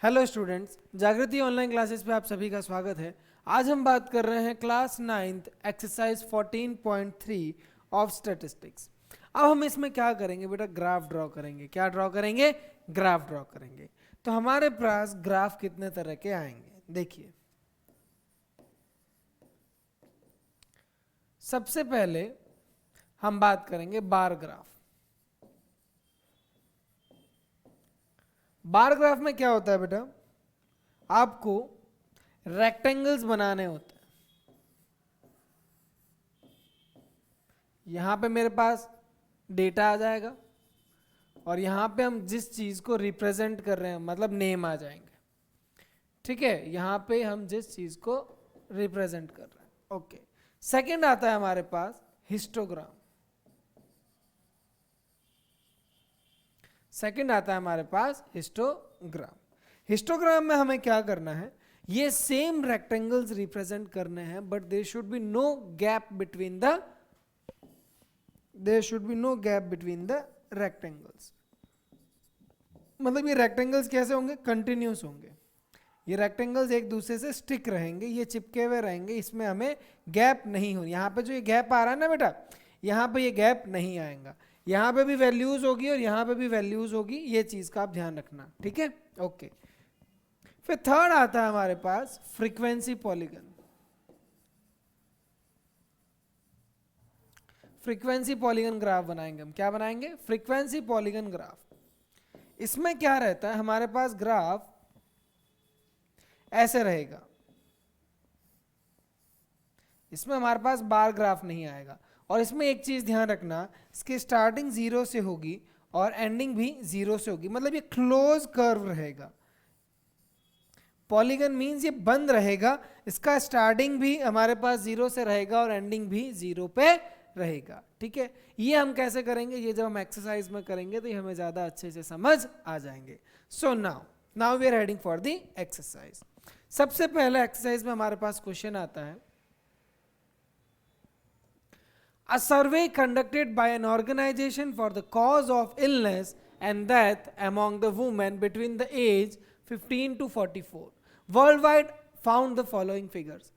Hello students, जागृति online classes पे आप सभी का स्वागत है। आज हम बात कर रहे हैं class 9th exercise 14.3 of statistics. अब हम इसमें क्या करेंगे बेटा, ग्राफ ड्रॉ करेंगे। क्या ड्रॉ करेंगे? ग्राफ ड्रॉ करेंगे। तो हमारे पास ग्राफ कितने तरह के आएंगे, देखिए। सबसे पहले हम बात करेंगे बार ग्राफ। बार ग्राफ में क्या होता है बेटा, आपको रेक्टेंगल्स बनाने होते हैं। यहां पे मेरे पास डेटा आ जाएगा और यहां पे हम जिस चीज को रिप्रेजेंट कर रहे हैं मतलब नेम आ जाएंगे। ठीक है, यहां पे हम जिस चीज को रिप्रेजेंट कर रहे हैं। ओके, सेकंड आता है हमारे पास हिस्टोग्राम। सेकंड आता है हमारे पास हिस्टोग्राम। हिस्टोग्राम में हमें क्या करना है, ये सेम रेक्टेंगल्स रिप्रेजेंट करने हैं but there should be no gap between the rectangles. मतलब ये रेक्टेंगल्स कैसे होंगे? कंटिन्यूस होंगे। ये रेक्टेंगल्स एक दूसरे से स्टिक रहेंगे, ये चिपके हुए रहेंगे, इसमें हमें गैप नहीं हो। यहाँ पे जो ये गैप आ रहा है ना बेटा, यहाँ पे ये गैप नहीं आएगा। यहाँ पे भी वैल्यूज होगी और यहाँ पे भी वैल्यूज होगी, ये चीज का आप ध्यान रखना। ठीक है, ओके। फिर थर्ड आता है हमारे पास frequency polygon. Frequency polygon graph बनाएंगे हम। क्या बनाएंगे? Frequency polygon graph. इसमें क्या रहता है, हमारे पास ग्राफ ऐसे रहेगा। इसमें हमारे पास बार ग्राफ नहीं आएगा। और इसमें एक चीज ध्यान रखना, इसकी स्टार्टिंग जीरो से होगी और एंडिंग भी जीरो से होगी। मतलब ये क्लोज कर्व रहेगा। पॉलीगन मींस ये बंद रहेगा, इसका स्टार्टिंग भी हमारे पास जीरो से रहेगा और एंडिंग भी जीरो पे रहेगा। ठीक है, ये हम कैसे करेंगे, ये जब हम एक्सरसाइज में करेंगे तो ये हमें ज्यादा अच्छे से समझ आ जाएंगे। So now we are heading for the exercise. सबसे पहले एक्सरसाइज में हमारे पास क्वेश्चन आता है, a survey conducted by an organization for the cause of illness and death among the women between the age 15 to 44 worldwide found the following figures।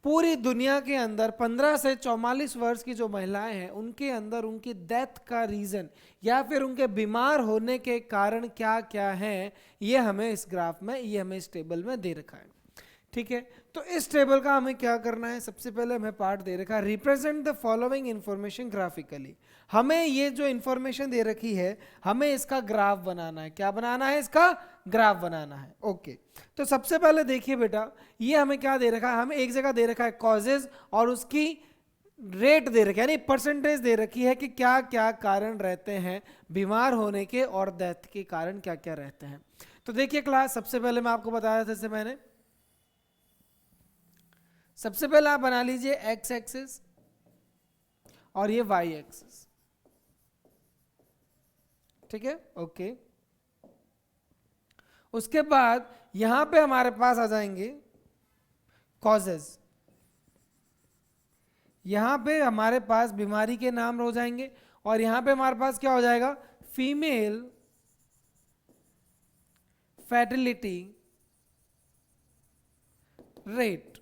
पूरी दुनिया के अंदर 15 से 44 वर्ष की जो महिलाएं हैं उनके अंदर उनकी डेथ का रीजन या फिर उनके बीमार होने के कारण क्या क्या हैं, ये हमें इस ग्राफ में, ये हमें इस टेबल में दे रखा है। ठीक है, तो इस टेबल का हमें क्या करना है, सबसे पहले हमें पार्ट दे रखा है represent the following information graphically. हमें ये जो इंफॉर्मेशन दे रखी है हमें इसका ग्राफ बनाना है। क्या बनाना है? इसका ग्राफ बनाना है। ओके, तो सबसे पहले देखिए बेटा, ये हमें क्या दे रखा है, हमें एक जगह दे रखा है कॉजेज और उसकी रेट दे रखी है, यानी परसेंटेज दे रखी है कि क्या क्या कारण रहते हैं बीमार होने के और डेथ के कारण क्या क्या रहते हैं। तो देखिए क्लास, सबसे पहले मैं आपको बताया था, इससे मैंने सबसे पहले आप बना लीजिए एक्स एक्सिस और ये वाई एक्सिस। ठीक है, ओके। उसके बाद यहां पे हमारे पास आ जाएंगे कॉजेज। यहां पे हमारे पास बीमारी के नाम हो जाएंगे और यहां पे हमारे पास क्या हो जाएगा, फीमेल फैटिलिटी रेट।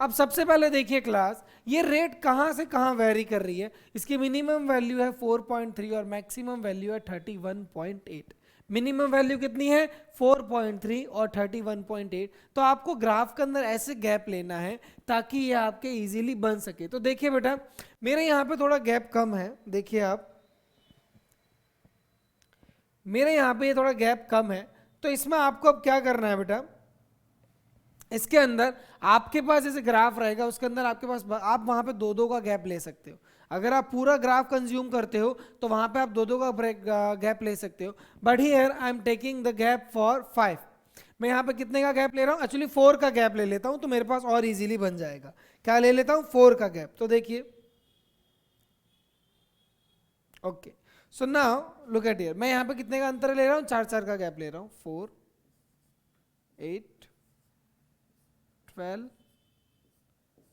अब सबसे पहले देखिए क्लास, ये रेट कहां से कहां वेरी कर रही है। इसकी मिनिमम वैल्यू है 4.3 और मैक्सिमम वैल्यू है 31.8। मिनिमम वैल्यू कितनी है? 4.3 और 31.8। तो आपको ग्राफ के अंदर ऐसे गैप लेना है ताकि ये आपके इजीली बन सके। तो देखिए बेटा, मेरे यहां पे थोड़ा गैप कम है, देखिए आप, मेरे यहां पे ये थोड़ा गैप कम है। तो इसमें आपको अब क्या करना है बेटा, इसके अंदर आपके पास जैसे ग्राफ रहेगा उसके अंदर आपके पास आप वहां पे दो दो का गैप ले सकते हो। अगर आप पूरा ग्राफ कंज्यूम करते हो तो वहां पे आप दो दो का गैप ले सकते हो। But here I am taking the gap for 5। मैं यहाँ पे कितने का गैप ले रहा हूँ? एक्चुअली 4 का गैप ले लेता हूँ तो मेरे पास और इजीली बन जाएगा। क्या ले लेता हूँ? 4 का गैप। तो देखिए, okay, so now look at here, मैं यहाँ पे कितने का अंतर ले रहा हूँ? 4 4 का गैप ले रहा हूँ। 4 8 12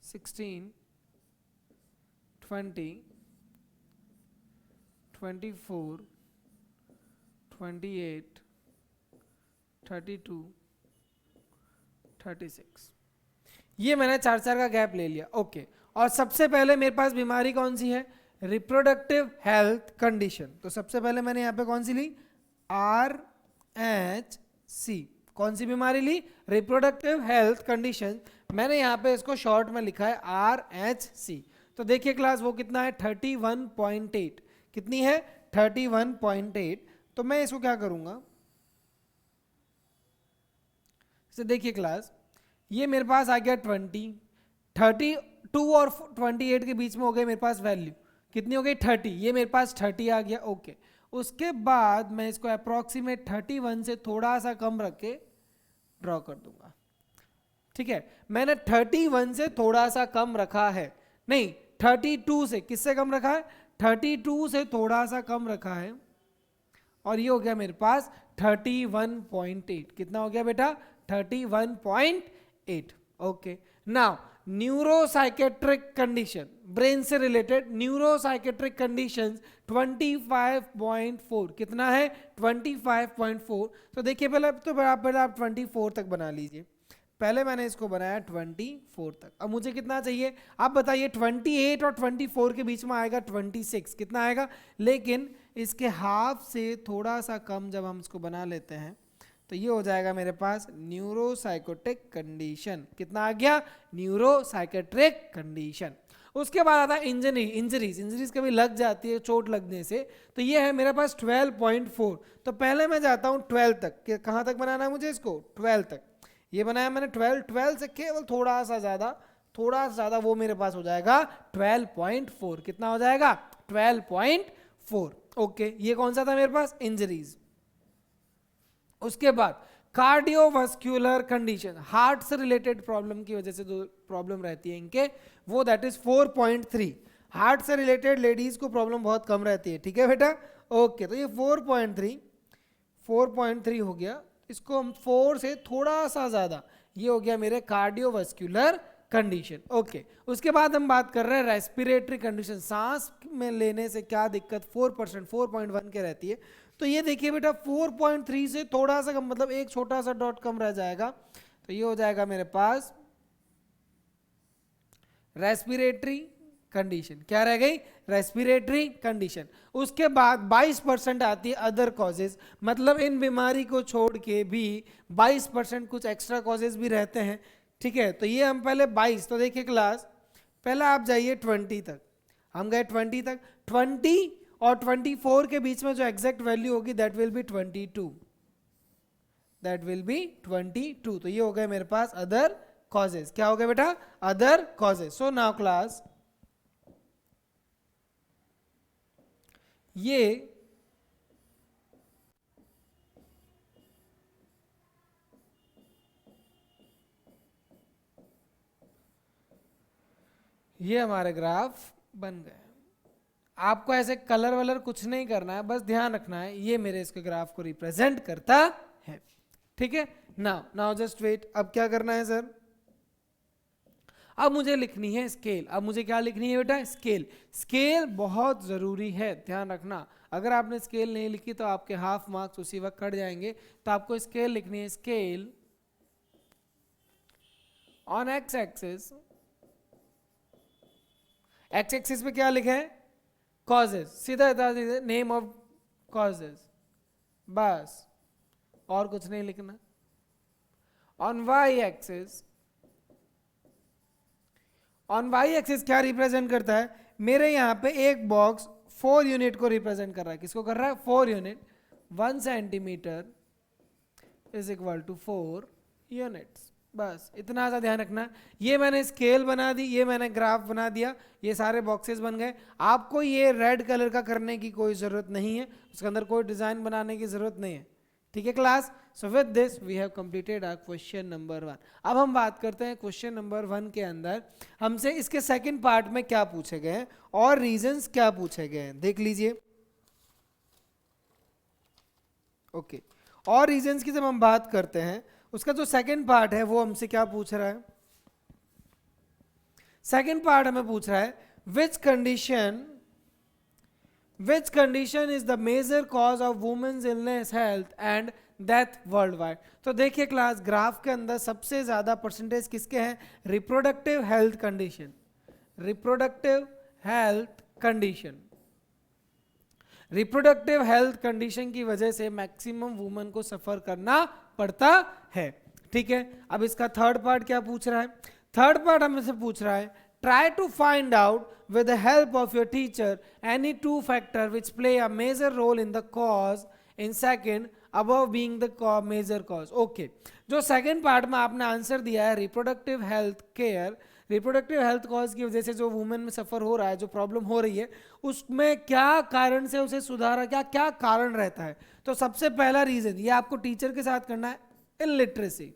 16 20 24 28 32, 36, ये मैंने 4 का गैप ले लिया। ओके, और सबसे पहले मेरे पास बीमारी कौन सी है? Reproductive health condition. तो सबसे पहले मैंने यहाँ पे कौन सी ली? RHC। कौन सी बीमारी ली? Reproductive health condition. मैंने यहाँ पे इसको शॉर्ट में लिखा है RHC। तो देखिए क्लास, वो कितना है? 31.8। कितनी है? 31.8। तो मैं इसको क्या करूँगा, देखिए क्लास, ये मेरे पास आ गया 20, 32 और 28 के बीच में हो गई मेरे पास वैल्यू। कितनी हो गई? 30। ये मेरे पास 30 आ गया। ओके, उसके बाद मैं इसको अप्रोक्सीमेट 31 से थोड़ा सा कम रख के ड्रॉ कर दूंगा। ठीक है, मैंने 31 से थोड़ा सा कम रखा है, नहीं 32 से, किससे कम रखा है? 32 से थोड़ा सा कम रखा है, और ये हो गया मेरे पास 31.8। कितना हो गया बेटा? 31.8। Okay, now neuropsychiatric condition, brain से रिलेटेड न्यूरोसाइकेट्रिक कंडीशंस 25.4। कितना है? 25.4। तो देखिए पहले आप 24 तक बना लीजिए। पहले मैंने इसको बनाया 24 तक। अब मुझे कितना चाहिए आप बताइए? 28 और 24 के बीच में आएगा 26। कितना आएगा? लेकिन इसके हाफ से थोड़ा सा कम जब हम इसको बना लेते हैं तो ये हो जाएगा मेरे पास न्यूरोसाइकोटिक कंडीशन। कितना आ गया? Neuropsychiatric condition. उसके बाद आता है इंजरीज कभी लग जाती है चोट लगने से, तो ये है मेरे पास 12.4। तो पहले मैं जाता हूँ 12 तक। कहाँ तक बनाना है मुझे इसको? 12 तक। ये बनाया मैंने 12 से केवल थोड़ा सा ज़्यादा वो मेरे पास हो जाएगा 12.4। कितना हो जाएगा? 12.4। ओके, ये कौन सा था मेरे पास? इंजरीज। उसके बाद कार्डियोवास्कुलर कंडीशन, हार्ट से रिलेटेड प्रॉब्लम की वजह से जो प्रॉब्लम रहती है इनके, वो दैट इज 4.3। हार्ट से रिलेटेड लेडीज को प्रॉब्लम बहुत कम रहती है। ठीक है बेटा? ओके, तो ये 4.3 हो गया। इसको हम 4 से थोड़ा सा ज्यादा, ये हो गया मेरे कार्डियोवास्कुलर कंडीशन। ओके, उसके बाद हम बात कर रहे हैं रेस्पिरेटरी कंडीशन, सांस में लेने से क्या दिक्कत 4%, 4.1 के रहती है। तो ये देखिए बेटा 4.3 से थोड़ा सा कम, मतलब एक छोटा सा डॉट कम रह जाएगा, तो ये हो जाएगा मेरे पास रेस्पिरेटरी कंडीशन। क्या रह गई? Respiratory condition. उसके बाद 22% आती है अदर कॉजेज, मतलब इन बीमारी को छोड़ के भी 22% कुछ एक्स्ट्रा कॉजेज भी रहते हैं। ठीक है, तो ये हम पहले 22, तो देखिए क्लास, पहले आप जाइए 20 तक। हम गए 20 तक। 20 और 24 के बीच में जो एग्जैक्ट वैल्यू होगी दैट विल बी 22। तो ये हो गए मेरे पास अदर कॉजेज। क्या हो गया बेटा? Other causes. So now class, ये हमारे ग्राफ बन गए। आपको ऐसे कलर वलर कुछ नहीं करना है, बस ध्यान रखना है ये मेरे इसके ग्राफ को रिप्रेजेंट करता है। ठीक है, नाउ जस्ट वेट। अब क्या करना है सर? अब मुझे लिखनी है स्केल। अब मुझे क्या लिखनी है बेटा? स्केल। स्केल बहुत जरूरी है, ध्यान रखना। अगर आपने स्केल नहीं लिखी तो आपके हाफ मार्क्स उसी वक्त कट जाएंगे। तो आपको स्केल लिखनी है। Scale on X axis, x axis पे क्या लिखा है? कॉजेज। सीधा सीधा नेम ऑफ कॉजेज, बस, और कुछ नहीं लिखना। On Y axis, on Y axis क्या रिप्रेजेंट करता है? मेरे यहां पे एक बॉक्स 4 यूनिट को रिप्रेजेंट कर रहा है। किसको कर रहा है? 4 unit. 1 centimetre is equal to 4 units. बस इतना सा ध्यान रखना। ये मैंने स्केल बना दी, ये मैंने ग्राफ बना दिया, ये सारे बॉक्सेस बन गए। आपको ये रेड कलर का करने की कोई ज़रूरत नहीं है, उसके अंदर कोई डिज़ाइन बनाने की ज़रूरत नहीं है। ठीक है class? So with this we have completed our question number 1। अब हम बात करते हैं क्वेश्चन नंबर 1 के अंदर हमसे इसके सेकंड पार्ट में क्या पूछे गए हैं और रीजंस क्या पूछे गए हैं, देख लीजिए। ओके, और रीजंस की जब हम बात करते हैं, उसका जो सेकंड पार्ट है वो हमसे क्या पूछ रहा है? सेकंड पार्ट हमें पूछ रहा है which condition Which condition is the major cause of women's illness, health and death world wide? तो देखिए क्लास, ग्राफ के अंदर सबसे ज्यादा परसेंटेज किसके हैं? Reproductive health condition, reproductive health condition, reproductive health condition की वजह से मैक्सिमम वुमेन को सफर करना पड़ता है। ठीक है, अब इसका थर्ड पार्ट क्या पूछ रहा है? थर्ड पार्ट हमसे पूछ रहा है, try to find out with the help of your teacher any two factor which play a major role in the cause in second above being the major cause. Okay, जो second part में आपने answer दिया है reproductive health care, reproductive health cause की वजह से जो women में सफर हो रहा है, जो प्रॉब्लम हो रही है, उसमें क्या कारण से उसे सुधारा, क्या क्या कारण रहता है? तो सबसे पहला रीजन, ये आपको टीचर के साथ करना है, इलिटरेसी।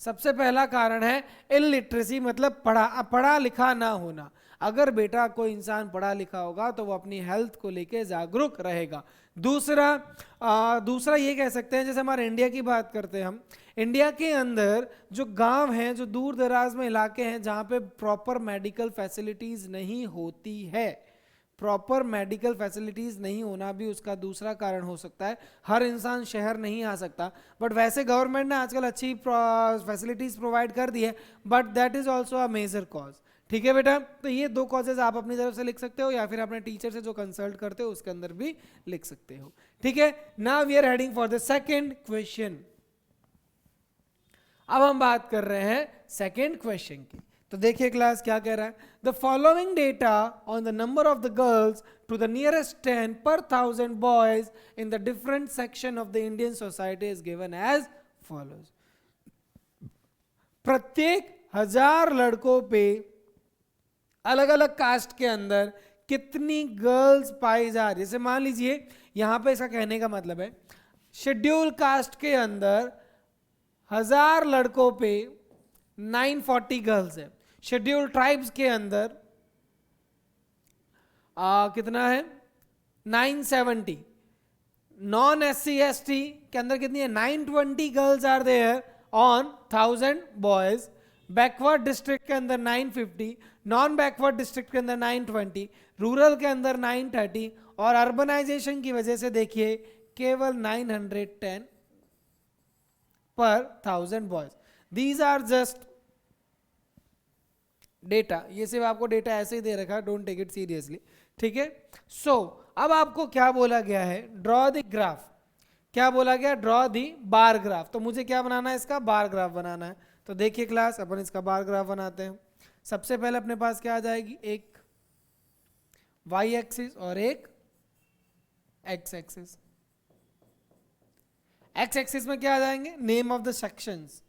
सबसे पहला कारण है इलिटरेसी, मतलब पढ़ा लिखा ना होना। अगर बेटा कोई इंसान पढ़ा लिखा होगा तो वो अपनी हेल्थ को लेके जागरूक रहेगा। दूसरा ये कह सकते हैं, जैसे हमारे इंडिया की बात करते हैं हम, इंडिया के अंदर जो गांव हैं, जो दूर दराज में इलाके हैं जहां पे प्रॉपर मेडिकल फैसिलिटीज नहीं होती है, प्रॉपर मेडिकल फैसिलिटीज नहीं होना भी उसका दूसरा कारण हो सकता है। हर इंसान शहर नहीं आ सकता, बट वैसे गवर्नमेंट ने आजकल अच्छी फैसिलिटीज प्रोवाइड कर दी है, but that is also a major cause. ठीक है बेटा, तो ये दो कॉजेज आप अपनी तरफ से लिख सकते हो या फिर अपने टीचर से जो कंसल्ट करते हो उसके अंदर भी लिख सकते हो। ठीक है, now we are heading for the second question. अब हम बात कर रहे हैं सेकेंड क्वेश्चन की। तो देखिए क्लास क्या कह रहा है, the following data on the number of the girls to the nearest 10 per 1000 boys in the different section of the Indian society is given as follows. प्रत्येक 1000 लड़कों पे अलग अलग कास्ट के अंदर कितनी गर्ल्स पाई जा रही है। जैसे मान लीजिए यहां पे इसका कहने का मतलब है, शेड्यूल कास्ट के अंदर 1000 लड़कों पे 940 गर्ल्स है, शेड्यूल ट्राइब्स के अंदर कितना है 970, नॉन एससी एसटी के अंदर कितनी है 920 girls are there on 1000 boys, backward district के अंदर 950, नॉन बैकवर्ड डिस्ट्रिक्ट के अंदर 920, रूरल के अंदर 930 और अर्बनाइजेशन की वजह से देखिए केवल 910 per 1000 boys. These are just data, ये सिर्फ आपको डेटा ऐसे ही दे रखा है, डोंट टेक इट सीरियसली। ठीक है, सो अब आपको क्या बोला गया है, ड्रॉ द ग्राफ। क्या बोला गया, ड्रॉ दी बार ग्राफ। तो मुझे क्या बनाना है, इसका बार ग्राफ बनाना है। तो देखिए क्लास, अपन इसका बार ग्राफ बनाते हैं। सबसे पहले अपने पास क्या आ जाएगी, एक वाई एक्सिस और एक एक्स एक्सिस। एक्स एक्सिस में क्या आ जाएंगे, नेम ऑफ द सेक्शंस,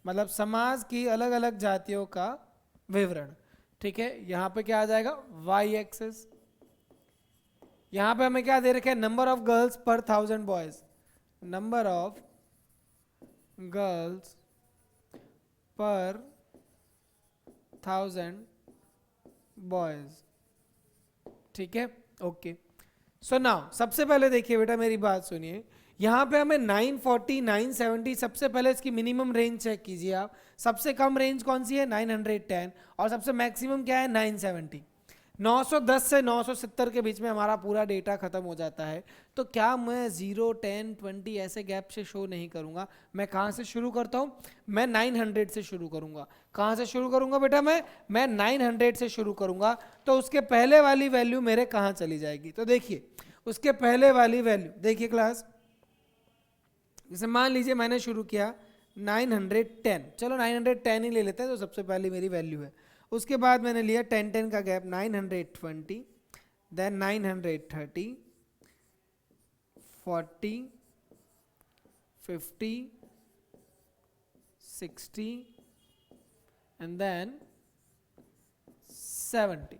मतलब समाज की अलग अलग जातियों का विवरण। ठीक है, यहां पे क्या आ जाएगा, वाई एक्सिस। यहां पे हमें क्या दे रखे हैं, नंबर ऑफ गर्ल्स पर 1000 बॉयज, नंबर ऑफ गर्ल्स पर 1000 बॉयज। ठीक है, ओके। सो नाउ सबसे पहले देखिए बेटा, मेरी बात सुनिए, यहां पे हमें 940 970, सबसे पहले इसकी मिनिमम रेंज चेक कीजिए आप। सबसे कम रेंज कौन सी है, 910, और सबसे मैक्सिमम क्या है, 970। 910 से 970 के बीच में हमारा पूरा डेटा खत्म हो जाता है। तो क्या मैं 0 10 20 ऐसे गैप से शो नहीं करूंगा, मैं कहां से शुरू करता हूं, मैं 900 से शुरू करूंगा। कहां से शुरू करूंगा बेटा, मैं 900 से शुरू करूंगा। तो उसके पहले वाली वैल्यू मेरे कहां चली जाएगी, तो देखिए उसके पहले वाली वैल्यू, देखिए क्लास, जैसे मान लीजिए मैंने शुरू किया 910, चलो 910 ही ले लेते हैं, तो सबसे पहली मेरी वैल्यू है। उसके बाद मैंने लिया 10 का गैप, 920, देन 930, 40, 50, 60 एंड देन 70।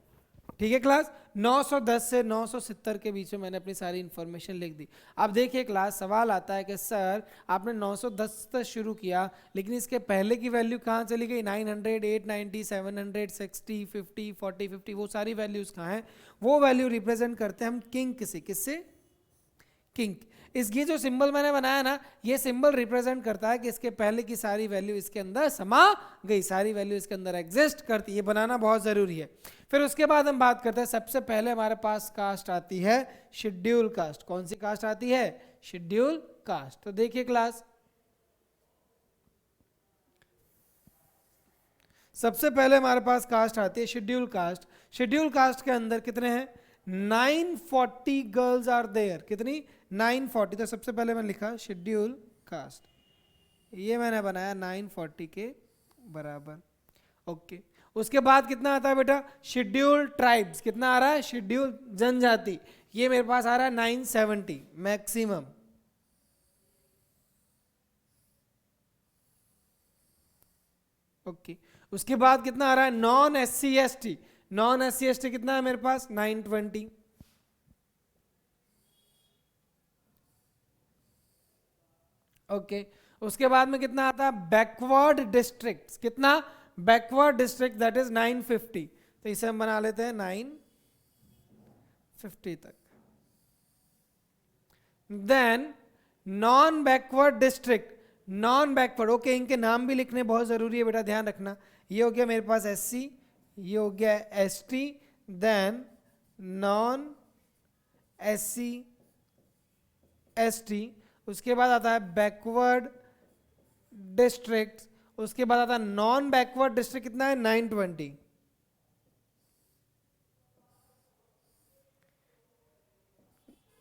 ठीक है क्लास, 910 से 970 के बीच में मैंने अपनी सारी इंफॉर्मेशन लिख दी। अब देखिए क्लास, सवाल आता है कि सर आपने 910 से शुरू किया, लेकिन इसके पहले की वैल्यू कहाँ चली गई, 900, 890, 700, 60, 50, 40, 50, वो सारी वैल्यूज कहाँ हैं? वो वैल्यू रिप्रेजेंट करते हैं हम किंक से, किससे, किंक। इसकी जो सिंबल मैंने बनाया ना, ये सिंबल रिप्रेजेंट करता है कि इसके पहले की सारी वैल्यू इसके अंदर समा गई, सारी वैल्यू इसके अंदर एग्जिस्ट करती है। ये बनाना बहुत जरूरी है। फिर उसके बाद हम बात करते हैं, सबसे पहले हमारे पास कास्ट आती है शेड्यूल कास्ट। कौन सी कास्ट आती है? Schedule caste. तो देखिए क्लास, सबसे पहले हमारे पास कास्ट आती है शेड्यूल कास्ट। शेड्यूल कास्ट के अंदर कितने हैं? 940 गर्ल्स आर देयर। कितनी? 940। तो सबसे पहले मैंने लिखा शेड्यूल कास्ट, ये मैंने बनाया 940 के बराबर। ओके, उसके बाद कितना आता है बेटा? Schedule tribes. कितना आ रहा है? शेड्यूल जनजाति, ये मेरे पास आ रहा है 970 मैक्सिमम। ओके, उसके बाद कितना आ रहा है? Non SC ST. Non SC ST कितना है मेरे पास? 920। ओके, उसके बाद में कितना आता है? Backward districts. कितना? Backward district, that is 950। तो इसे हम बना लेते हैं 950 तक। Then non backward district, non backward, okay, इनके नाम भी लिखने बहुत जरूरी है बेटा, ध्यान रखना। ये हो गया मेरे पास एससी, ये हो गया ST, then non SC ST, उसके बाद आता है बैकवर्ड डिस्ट्रिक्ट, उसके बाद आता है नॉन बैकवर्ड डिस्ट्रिक्ट। कितना है? 920।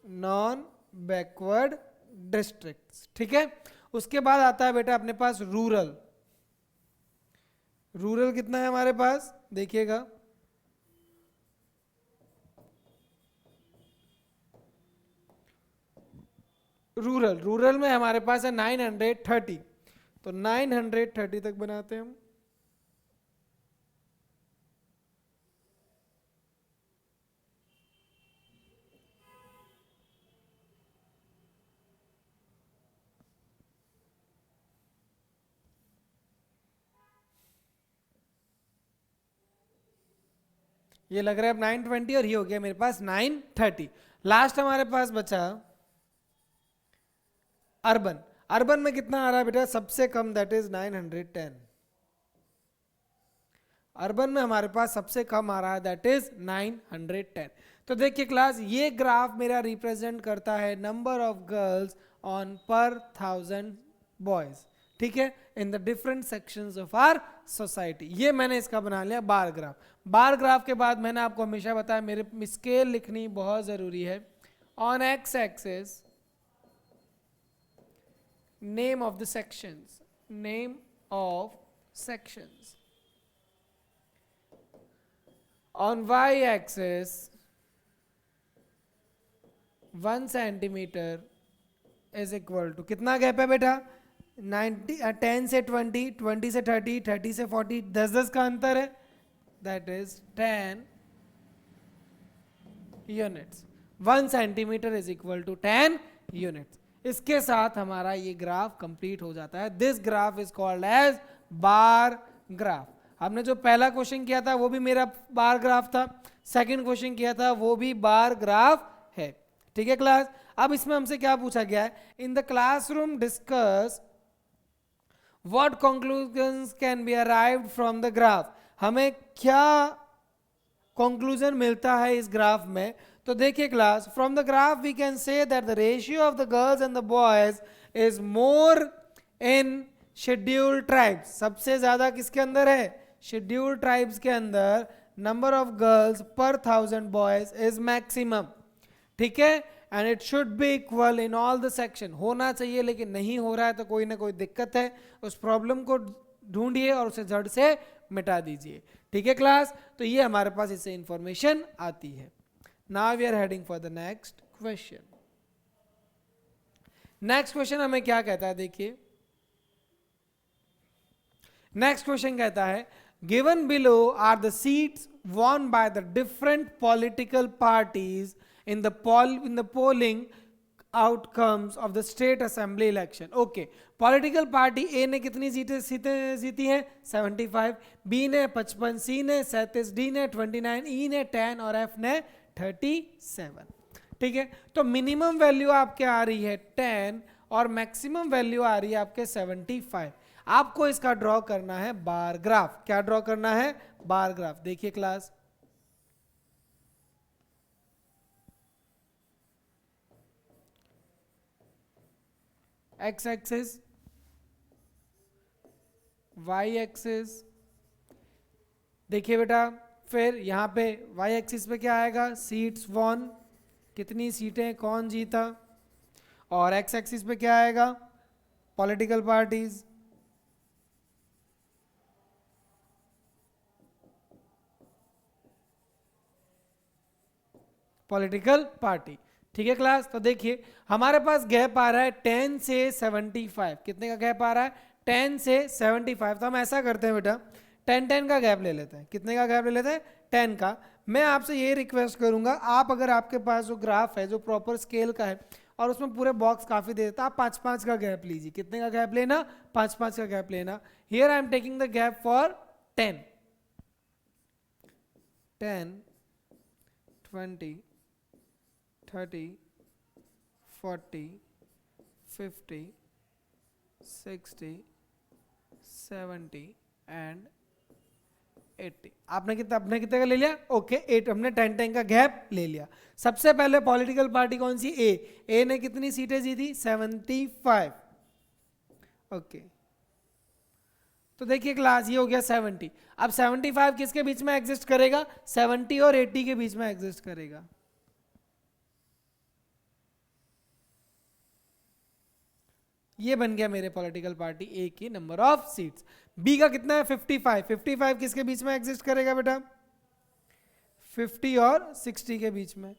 नॉन बैकवर्ड डिस्ट्रिक्ट्स, ठीक है। उसके बाद आता है बेटा अपने पास रूरल। रूरल कितना है हमारे पास? देखिएगा, रूरल, रूरल में हमारे पास है 930। तो 930 तक बनाते हैं हम। ये लग रहा है अब 920 और ये हो गया मेरे पास 930। लास्ट हमारे पास बचा अर्बन। अर्बन में कितना आ रहा है बेटा? सबसे कम, दैट इज 910। अर्बन में हमारे पास सबसे कम आ रहा है, दैट इज 910। तो देखिए क्लास, ये ग्राफ मेरा रिप्रेजेंट करता है नंबर ऑफ गर्ल्स ऑन पर 1000 बॉयज, ठीक है, in the different sections of our society. ये मैंने इसका बना लिया बार ग्राफ। बार ग्राफ के बाद मैंने आपको हमेशा बताया मेरे स्केल लिखनी बहुत जरूरी है। On X axis name of the sections, name of sections. On y axis 1 centimeter is equal to, कितना गैप है बेटा? 10 से 20, 20 से 30, 30 से 40, 10 का अंतर है, that is 10 units. 1 centimeter is equal to 10 units. इसके साथ हमारा ये ग्राफ कंप्लीट हो जाता है। This graph is called as bar graph. हमने जो पहला क्वेश्चन किया था वो भी मेरा बार ग्राफ था, सेकंड क्वेश्चन किया था वो भी बार ग्राफ है, ठीक है क्लास। अब इसमें हमसे क्या पूछा गया है? In the classroom discuss what conclusions can be arrived from the graph. हमें क्या कंक्लूजन मिलता है इस ग्राफ में? तो देखिए class, from the graph we can say that the ratio of the girls and the boys is more in scheduled tribes. सबसे ज्यादा किसके अंदर है? शेड्यूल्ड ट्राइब्स के अंदर नंबर ऑफ गर्ल्स पर 1000 बॉयज इज मैक्सिमम, ठीक है, and it should be equal in all the section. होना चाहिए, लेकिन नहीं हो रहा है तो कोई ना कोई दिक्कत है। उस प्रॉब्लम को ढूंढिए और उसे जड़ से मिटा दीजिए, ठीक है क्लास। तो ये हमारे पास इससे इंफॉर्मेशन आती है। Now we are heading for the next question. Next question हमें क्या कहता है? देखिए, नेक्स्ट क्वेश्चन कहता है given below are the seats won by the different political parties in the polling outcomes of the state assembly election. Okay, political party A ने कितनी सीटें जीती हैं? 75, बी ने 55, सी ने 37, डी ने 29, ई ने 10 और एफ ने 37, ठीक है। तो मिनिमम वैल्यू आपके आ रही है 10 और मैक्सिमम वैल्यू आ रही है आपके 75। आपको इसका ड्रॉ करना है बार ग्राफ। क्या ड्रॉ करना है? Bar graph. देखिए class, X axis, Y axis. देखिए बेटा, फिर यहाँ पे वाई एक्सिस पे क्या आएगा, सीट्स वॉन, कितनी सीटें कौन जीता, और एक्स एक्सिस पे क्या आएगा, पॉलिटिकल पार्टीज। Political party. ठीक है क्लास, तो देखिए हमारे पास गैप आ रहा है 10 से 75। कितने का गैप आ रहा है, 10 से 75। तो हम ऐसा करते हैं बेटा, 10-10 का गैप ले लेते हैं। कितने का गैप ले लेते हैं, 10 का। मैं आपसे ये रिक्वेस्ट करूंगा, आप अगर आपके पास जो ग्राफ है जो प्रॉपर स्केल का है और उसमें पूरे बॉक्स काफी दे देता, आप 5-5 का गैप लीजिए। कितने का गैप लेना, 5-5 का गैप लेना। Here I am taking the gap for 10, 10, 20, 30, 40, 50, 60, 70 and 80। आपने कितने का ले लिया, ओके 8। हमने 10-10 का गैप ले लिया। सबसे पहले पॉलिटिकल पार्टी कौन सी, ए ने कितनी सीटें जीती, 75। ओके, तो देखिए क्लास ये हो गया 70। अब 75 किसके बीच में एग्जिस्ट करेगा, 70 और 80 के बीच में एग्जिस्ट करेगा। ये बन गया मेरे पॉलिटिकल पार्टी ए की नंबर ऑफ सीट्स। बी का कितना है, 55। 55 किसके बीच में एग्जिस्ट करेगा बेटा, 50 और 60 के बीच में।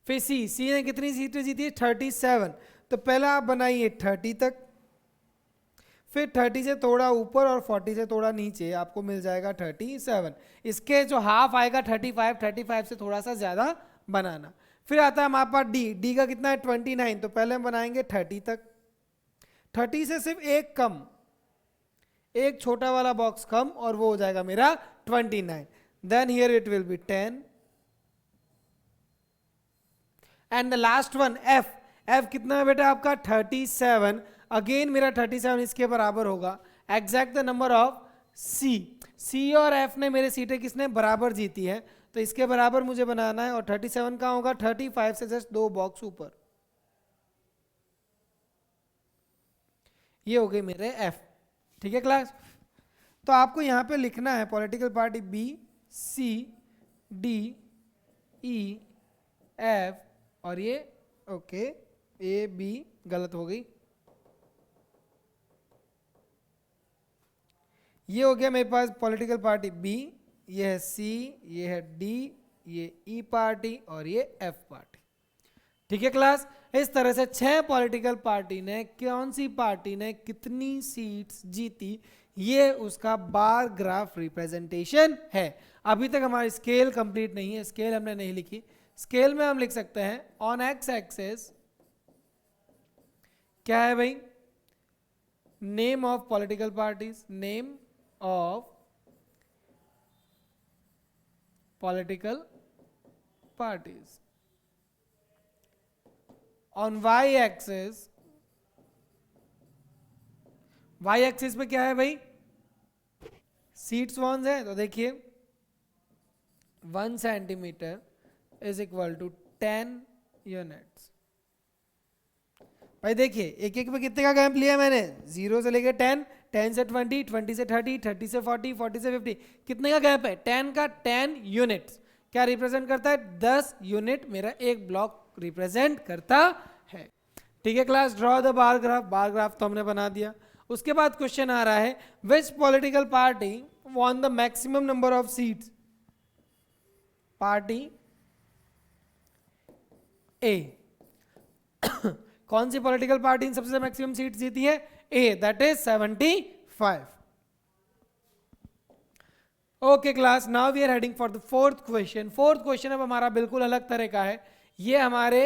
फिर सी ने कितनी सीटें जीती है, 37। तो पहले आप बनाइए 30 तक, फिर 30 से थोड़ा ऊपर और 40 से थोड़ा नीचे आपको मिल जाएगा 37। इसके जो हाफ आएगा 35 से थोड़ा सा ज्यादा बनाना। फिर आता है हमारे पास डी का कितना है, 29। तो पहले हम बनाएंगे 30 तक, 30 से सिर्फ एक कम, एक छोटा वाला बॉक्स कम, और वो हो जाएगा मेरा 29। Then here it will be 10 and the last one F कितना है बेटा आपका, 37। अगेन मेरा 37 इसके बराबर होगा। एग्जैक्ट द नंबर ऑफ सी और एफ ने मेरे सीटें किसने बराबर जीती है, तो इसके बराबर मुझे बनाना है। और 37 का होगा 35 से जस्ट 2 बॉक्स ऊपर। ये हो गई मेरे एफ। ठीक है क्लास, तो आपको यहां पे लिखना है पॉलिटिकल पार्टी बी, सी, डी, ई, एफ, और ये ओके ए बी गलत हो गई। ये हो गया मेरे पास पॉलिटिकल पार्टी बी, ये है सी, ये है डी, ये ई पार्टी, और ये एफ पार्टी। ठीक है क्लास, इस तरह से 6 पॉलिटिकल पार्टी ने, कौन सी पार्टी ने कितनी सीट्स जीती, ये उसका बार ग्राफ रिप्रेजेंटेशन है। अभी तक हमारी स्केल कंप्लीट नहीं है, स्केल हमने नहीं लिखी। स्केल में हम लिख सकते हैं ऑन एक्स एक्सेस क्या है भाई, name of political parties, name of political parties. On y axis पे क्या है भाई, सीट्स वॉन्स है। तो देखिए 1 centimetre is equal to 10 units. भाई देखिए एक एक पे कितने का गैप लिया मैंने, 0 से लेके 10, 10 से 20, 20 से 30, 30 से 40, 40 से 50। कितने का गैप है, 10 का। 10 यूनिट्स क्या रिप्रेजेंट करता है, 10 यूनिट मेरा एक ब्लॉक रिप्रेजेंट करता है। ठीक है class, draw the bar graph. Bar graph तो हमने बना दिया। उसके बाद क्वेश्चन आ रहा है, which political party won the maximum number of seats, party A. कौन सी पॉलिटिकल पार्टी इन सबसे मैक्सिमम सीट जीती है, A, that is 75। Okay class, now we are heading for the fourth question. Fourth question अब हमारा बिल्कुल अलग तरह का है। ये हमारे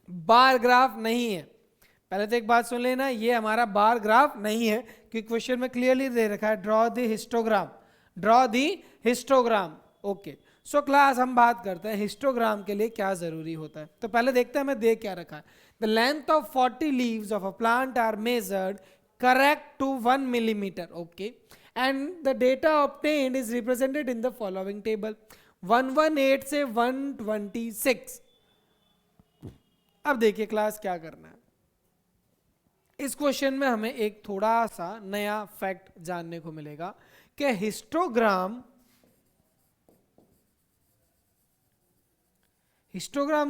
बार ग्राफ नहीं है। पहले तो एक बात सुन लेना, ये हमारा बार ग्राफ नहीं है, क्योंकि क्वेश्चन में क्लियरली दे रखा है draw the histogram, draw the histogram. Okay, so class हम बात करते हैं हिस्टोग्राम के लिए क्या जरूरी होता है। तो पहले देखते हैं हमें दे क्या रखा है। The length of 40 leaves of a plant are measured correct to 1 millimeter. Okay, and the data obtained is represented in the following table. 118 से 126 अब देखिए क्लास क्या करना है। इस क्वेश्चन में हमें एक थोड़ा सा नया फैक्ट जानने को मिलेगा कि हिस्टोग्राम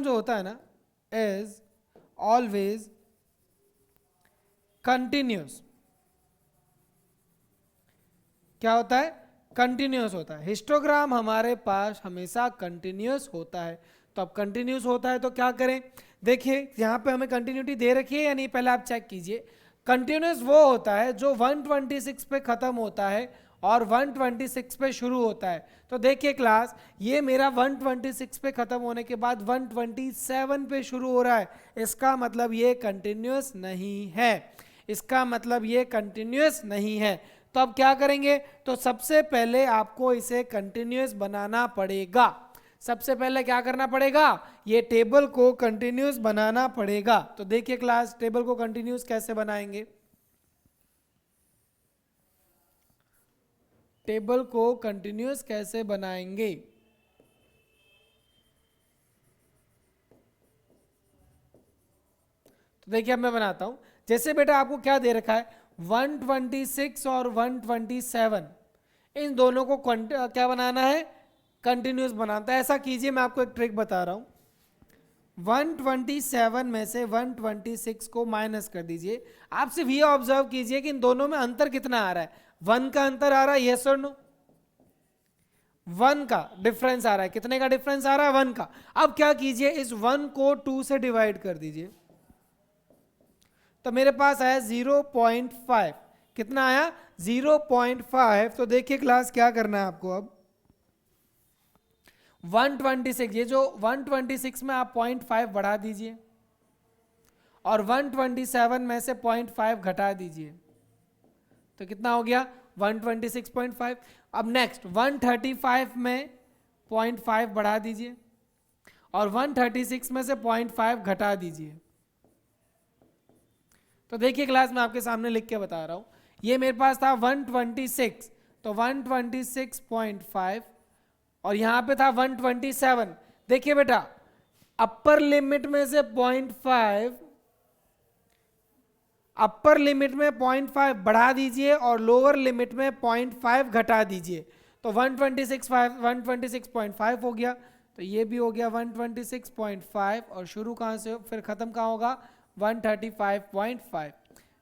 जो होता है ना इज ऑलवेज कंटिन्यूस। क्या होता है? कंटिन्यूस होता है। हिस्टोग्राम हमारे पास हमेशा कंटिन्यूस होता है। तो अब कंटिन्यूस होता है तो क्या करें? देखिए यहां पे हमें कंटिन्यूटी दे रखी है या नहीं, पहले आप चेक कीजिए। कंटिन्यूस वो होता है जो 126 पे खत्म होता है और 126 पे शुरू होता है। तो देखिए क्लास, ये मेरा 126 पे खत्म होने के बाद 127 पे शुरू हो रहा है, इसका मतलब ये कंटिन्यूस नहीं है। इसका मतलब ये कंटिन्यूस नहीं है। तो अब क्या करेंगे? तो सबसे पहले आपको इसे कंटिन्यूस बनाना पड़ेगा। सबसे पहले क्या करना पड़ेगा? ये टेबल को कंटिन्यूस बनाना पड़ेगा। तो देखिए क्लास, टेबल को कंटिन्यूस कैसे बनाएंगे? टेबल को कंटिन्यूस कैसे बनाएंगे? तो देखिए अब मैं बनाता हूं। जैसे बेटा आपको क्या दे रखा है, 126 और 127, इन दोनों को क्या बनाना है? कंटिन्यूस बनाता है। ऐसा कीजिए, मैं आपको एक ट्रिक बता रहा हूं। 127 में से 126 को माइनस कर दीजिए। आप सिर्फ ये ऑब्जर्व कीजिए कि इन दोनों में अंतर कितना आ रहा है। 1 का अंतर आ रहा है, यस और नो? 1 का डिफरेंस आ रहा है। कितने का डिफरेंस आ रहा है? 1 का। अब क्या कीजिए, इस 1 को 2 से डिवाइड कर दीजिए, तो मेरे पास आया 0.5। कितना आया? 0.5। तो देखिए क्लास क्या करना है आपको अब। 126, ये जो 126 में आप 0.5 बढ़ा दीजिए और 127 में से 0.5 घटा दीजिए, तो कितना हो गया? 126.5। अब नेक्स्ट 135 में 0.5 बढ़ा दीजिए और 136 में से 0.5 घटा दीजिए। तो देखिए क्लास, मैं आपके सामने लिख के बता रहा हूं। ये मेरे पास था 126, तो 126.5 और यहां पे था 127। देखिए बेटा, अपर लिमिट में से 0.5, अपर लिमिट में 0.5 बढ़ा दीजिए और लोअर लिमिट में 0.5 घटा दीजिए, तो 126.5 हो गया। तो ये भी हो गया 126.5 और शुरू कहां से फिर खत्म कहां होगा? 135.5।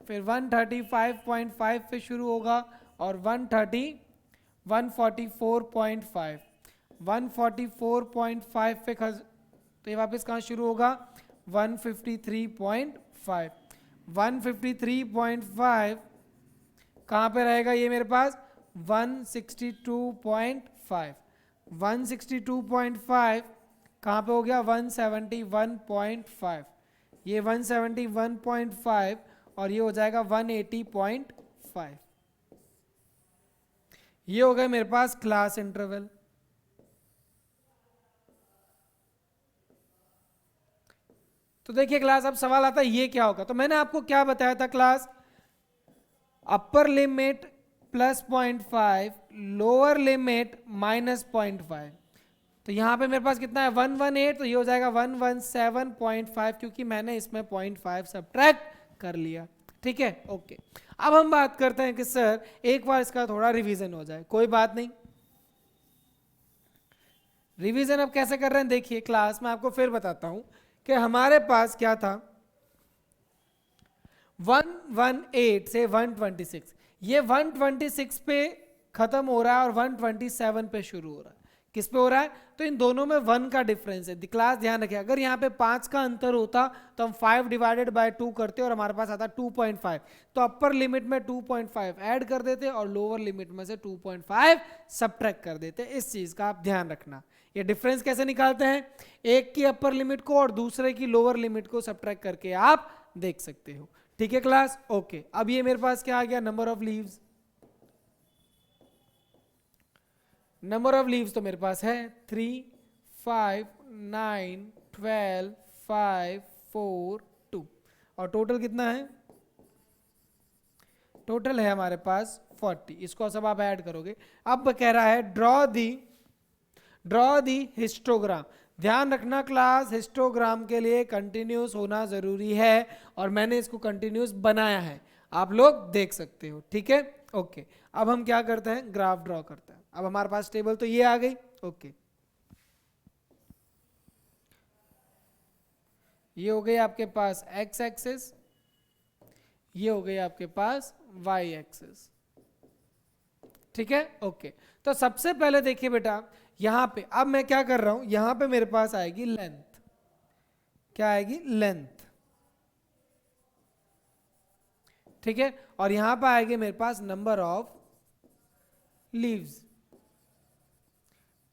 फिर 135.5 पे शुरू होगा और 144.5 पे तो ये वापस कहाँ शुरू होगा? 153.5। 153.5 कहाँ पे रहेगा ये मेरे पास? 162.5। 162.5 कहाँ पे हो गया? 171.5। ये 171.5 और ये हो जाएगा 180.5। ये हो गया मेरे पास क्लास इंटरवल। तो देखिए क्लास, अब सवाल आता है ये क्या होगा? तो मैंने आपको क्या बताया था class? Upper limit plus 0.5, lower limit minus 0.5। तो यहां पे मेरे पास कितना है? 118। तो ये हो जाएगा 117.5, क्योंकि मैंने इसमें 0.5 सब्ट्रैक्ट कर लिया। ठीक है, ओके। अब हम बात करते हैं कि सर एक बार इसका थोड़ा रिवीजन हो जाए। कोई बात नहीं, रिवीजन अब कैसे कर रहे हैं देखिए क्लास, मैं आपको फिर बताता हूं कि हमारे पास क्या था। 118 से 126, ये 126 पे खत्म हो रहा है और 127 पे शुरू हो रहा है। किस पे हो रहा है? तो इन दोनों में 1 का डिफरेंस है। क्लास ध्यान रखिए, अगर यहाँ पे 5 का अंतर होता तो हम 5 डिवाइडेड बाय 2 करते और हमारे पास आता 2.5। तो अपर लिमिट में 2.5 ऐड कर देते और लोअर लिमिट में से 2.5 सब्ट्रैक्ट कर देते। इस चीज का आप ध्यान रखना। ये डिफरेंस कैसे निकालते हैं? एक की अपर लिमिट को और दूसरे की लोअर लिमिट को सब्ट्रैक्ट करके आप देख सकते हो। ठीक है क्लास, ओके। अब ये मेरे पास क्या आ गया? Number of leaves. Number of leaves तो मेरे पास है 3, 5, 9, 12, 5, 4, 2 और टोटल कितना है? टोटल है हमारे पास 40। इसको सब आप ऐड करोगे। अब कह रहा है ड्रॉ दी हिस्टोग्राम। ध्यान रखना क्लास, हिस्टोग्राम के लिए कंटिन्यूस होना जरूरी है और मैंने इसको कंटिन्यूस बनाया है, आप लोग देख सकते हो, ठीक है। ओके, अब हम क्या करते हैं, ग्राफ ड्रॉ करते हैं। अब हमारे पास टेबल तो ये आ गई। ओके, ये हो गई आपके पास एक्स एक्सिस, ये हो गई आपके पास वाई एक्सिस, ठीक है। ओके, तो सबसे पहले देखिए बेटा, यहां पे अब मैं क्या कर रहा हूं, यहां पे मेरे पास आएगी लेंथ, क्या आएगी, लेंथ, ठीक है। और यहां पे आएगी मेरे पास number of leaves,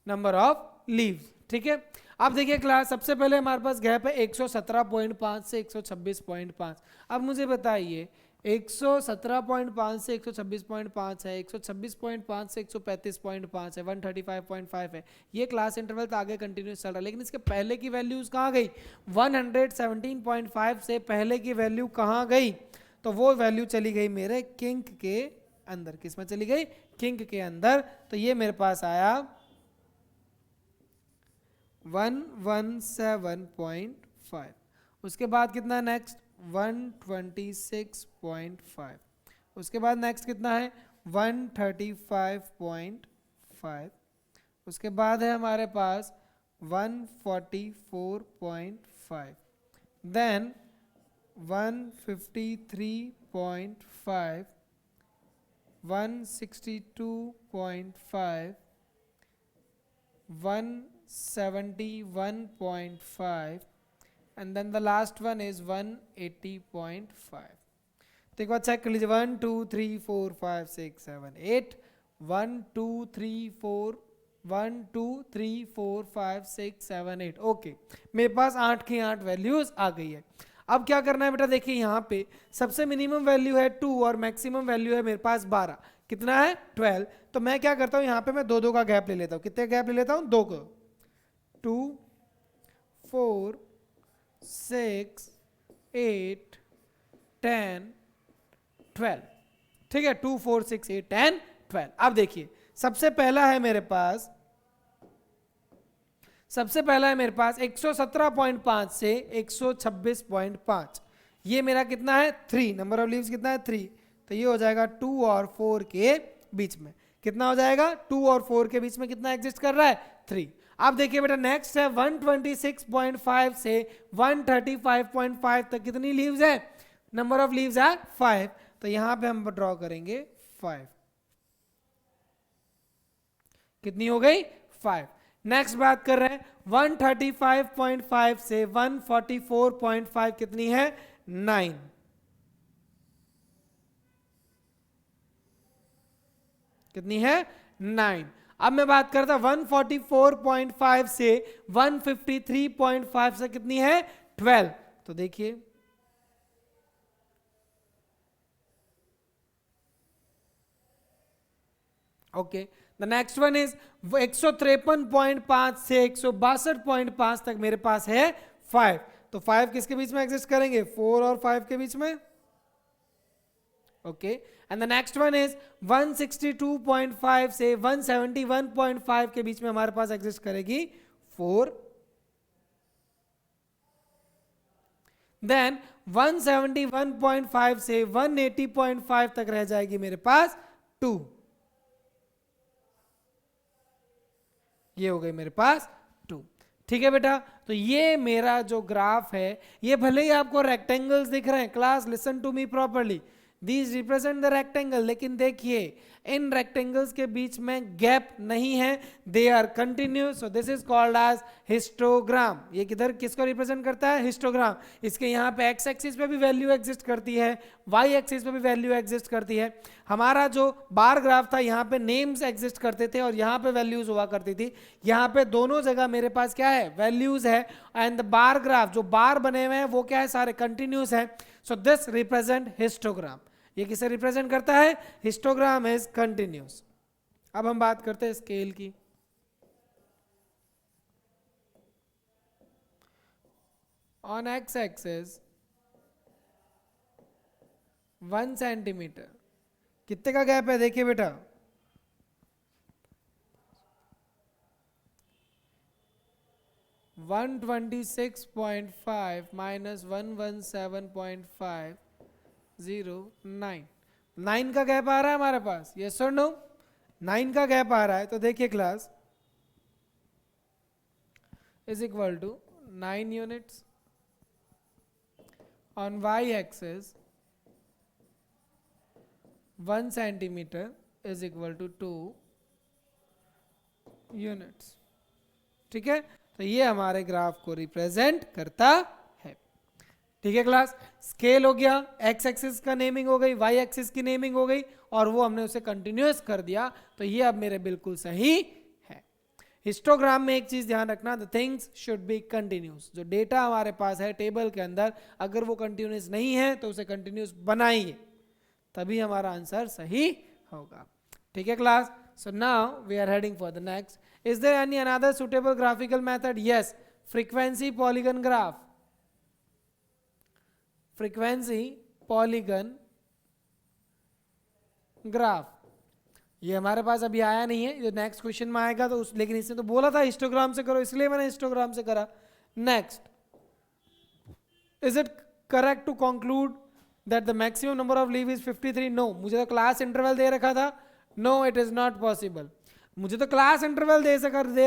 number of leaves, ठीक है। अब देखिए क्लास, सबसे पहले हमारे पास गैप है 117.5 से 126.5। अब मुझे बताइए 117.5 से 126.5 है, 126.5 से 135.5 है, 135.5 है, ये क्लास इंटरवल तो आगे कंटिन्यूस चल रहा है, लेकिन इसके पहले की वैल्यूज कहाँ गई, 117.5 से पहले की वैल्यू कहाँ गई, तो वो वैल्यू चली गई मेरे किंक के अंदर। किस में चली गई, किंक के अंदर। तो ये मेरे पास आया 117.5। उसके बाद कितना नेक्स्ट, 126.5। उसके बाद नेक्स्ट कितना है, 135.5। उसके बाद है हमारे पास 144.5, then 153.5, 162.5, 171.5 and then the last one is 180.5। तो एक बार चेक कर लीजिए, 1 2 3 4 5 6 7 8, 1 2 3 4 1 2 3 4 5 6 7 8। ओके, मेरे पास 8 की 8 वैल्यूज आ गई है। अब क्या करना है बेटा, देखिए यहाँ पे सबसे मिनिमम वैल्यू है 2 और मैक्सिमम वैल्यू है मेरे पास 12। कितना है, 12। तो मैं क्या करता हूँ, यहाँ पे मैं दो दो का गैप ले लेता हूँ। कितने गैप ले लेता हूँ, 2 को, 2 4 6 8 10 12, ठीक है, 2 4 6 8 10 12। अब देखिए सबसे पहला है मेरे पास, सबसे पहला है मेरे पास 117.5 से 126.5, ये मेरा कितना है, 3। नंबर ऑफ लीव्स कितना है, 3। तो ये हो जाएगा 2 और 4 के बीच में। कितना हो जाएगा, 2 और 4 के बीच में कितना एग्जिस्ट कर रहा है, 3। अब देखिए बेटा नेक्स्ट है 126.5 से 135.5 तक कितनी लीव्स है, नंबर ऑफ लीव्स है 5। तो यहां पे हम ड्रॉ करेंगे 5। कितनी हो गई, 5। नेक्स्ट बात कर रहे हैं 135.5 से 144.5 कितनी है, 9। कितनी है, 9। अब मैं बात करता 144.5 से 153.5 से कितनी है, 12। तो देखिए okay, the next one is 153.5 से 162.5 तक मेरे पास है 5। तो 5 किसके बीच में एग्जिस्ट करेंगे, 4 और 5 के बीच में। Okay, and the next one is 162.5 से 171.5 के बीच में हमारे पास एग्जिस्ट करेगी 4। देन 171.5 से 180.5 तक रह जाएगी मेरे पास 2। ये हो गई मेरे पास 2, ठीक है बेटा। तो ये मेरा जो ग्राफ है, ये भले ही आपको रेक्टेंगल्स दिख रहे हैं, class listen to me properly, these represent the rectangle, लेकिन देखिए इन रेक्टेंगल्स के बीच में गैप नहीं है, they are continuous, so this is called as histogram. ये किधर किसको रिप्रेजेंट करता है, हिस्टोग्राम। इसके यहाँ पे एक्स एक्सिस पे भी वैल्यू एग्जिस्ट करती है, वाई एक्सिस पे भी वैल्यू एग्जिस्ट करती है। हमारा जो बार ग्राफ था, यहाँ पे नेम्स एग्जिस्ट करते थे और यहाँ पे वैल्यूज हुआ करती थी। यहाँ पे दोनों जगह मेरे पास क्या है, वैल्यूज है। एंड द बार ग्राफ, जो बार बने हुए हैं वो क्या है, सारे कंटिन्यूस है। So this represent histogram. ये किसे रिप्रेजेंट करता है, हिस्टोग्राम इज कंटिन्यूस। अब हम बात करते हैं स्केल की। ऑन एक्स एक्सिस 1 सेंटीमीटर, कितने का गैप है, देखिए बेटा 1 126.5 माइनस 117.509, 9 का गैप आ रहा है हमारे पास, यस और नो? 9 का गैप आ रहा है, तो देखिए class is equal to 9 units on Y axis 1 centimetre is equal to 2 units. ठीक है, तो ये हमारे ग्राफ को रिप्रेजेंट करता है। ठीक है क्लास, स्केल हो गया, एक्स एक्सिस का नेमिंग हो गई, वाई एक्सिस की नेमिंग हो गई, और वो हमने उसे कंटिन्यूअस कर दिया, तो ये अब मेरे बिल्कुल सही है। हिस्टोग्राम में एक चीज ध्यान रखना, the things should be continuous. जो डेटा हमारे पास है टेबल के अंदर, अगर वो कंटिन्यूस नहीं है तो उसे कंटिन्यूस बनाइए, तभी हमारा आंसर सही होगा। ठीक है class, so now we are heading for the next. Is there any another suitable graphical method? Yes, frequency polygon graph. Frequency polygon graph, ये हमारे पास अभी आया नहीं है, ये नेक्स्ट क्वेश्चन में आएगा, तो उस लेकिन इसने तो बोला था हिस्टोग्राम से करो, इसलिए मैंने हिस्टोग्राम से करा। Next, is it correct to conclude that the maximum number of leave is 53? No, मुझे तो क्लास इंटरवल दे रखा था, no it is not possible. मुझे तो क्लास इंटरवल दे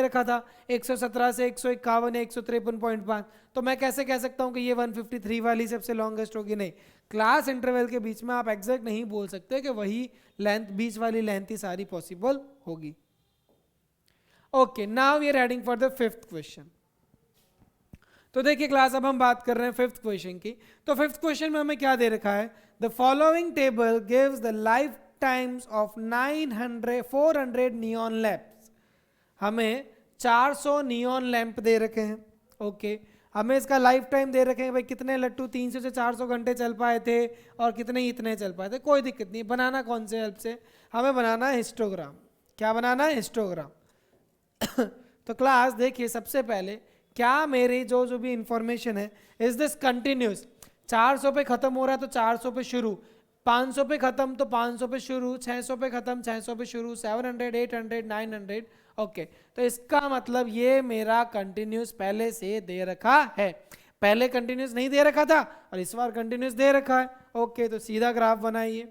रखा था 117 से 151 या 153.5, तो मैं कैसे कह सकता हूं कि ये 153 वाली सबसे लॉन्गेस्ट होगी? नहीं, क्लास इंटरवल के बीच में आप एग्जैक्ट नहीं बोल सकते कि वही लेंथ, बीच वाली लेंथ ही सारी पॉसिबल होगी। Okay, now we are heading for the fifth question. तो देखिए क्लास, अब हम बात कर रहे हैं फिफ्थ क्वेश्चन की। तो फिफ्थ क्वेश्चन में हमें क्या दे रखा है? The following table gives the life times of 400 neon lamps. हमें 400 नियॉन लैंप दे रखे हैं। ओके, हमें इसका लाइफ टाइम दे रखे हैं, भाई कितने लट्टू 300 से 400 घंटे चल पाए थे और कितने इतने चल पाए थे। कोई दिक्कत नहीं, बनाना कौन से हेल्प से? हमें बनाना है हिस्टोग्राम। क्या बनाना है? हिस्टोग्राम। तो क्लास देखिए, सबसे पहले क्या मेरी जो भी इंफॉर्मेशन है, इज दिस कंटिन्यूस? 400 पे खत्म हो रहा है तो 400 पे शुरू, 500 पे खत्म तो 500 पे शुरू, 600 पे खत्म 600 पे शुरू, 700, 800, 900। ओके, तो इसका मतलब ये मेरा कंटिन्यूस पहले से दे रखा है। पहले कंटिन्यूस नहीं दे रखा था और इस बार कंटिन्यूस दे रखा है। ओके, तो सीधा ग्राफ बनाइए।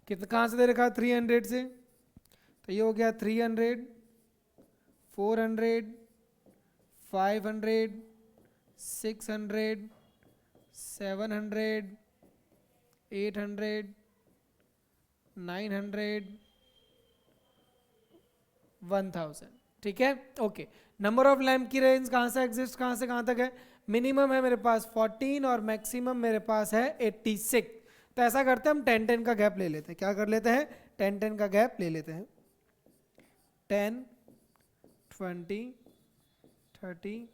कितना, कहां से दे रखा है? 300 से, तो ये हो गया 300, 400, 500, 600, 700, 800, 900, 1000। ठीक है, ओके। नंबर ऑफ लैंप की रेंज कहां से एग्जिस्ट, कहां से कहां तक है? मिनिमम है मेरे पास 14 और मैक्सिमम मेरे पास है 86। तो ऐसा करते हैं, हम 10-10 का गैप ले लेते हैं। क्या कर लेते हैं? 10-10 का गैप ले लेते हैं। 10, 20, 30, 40।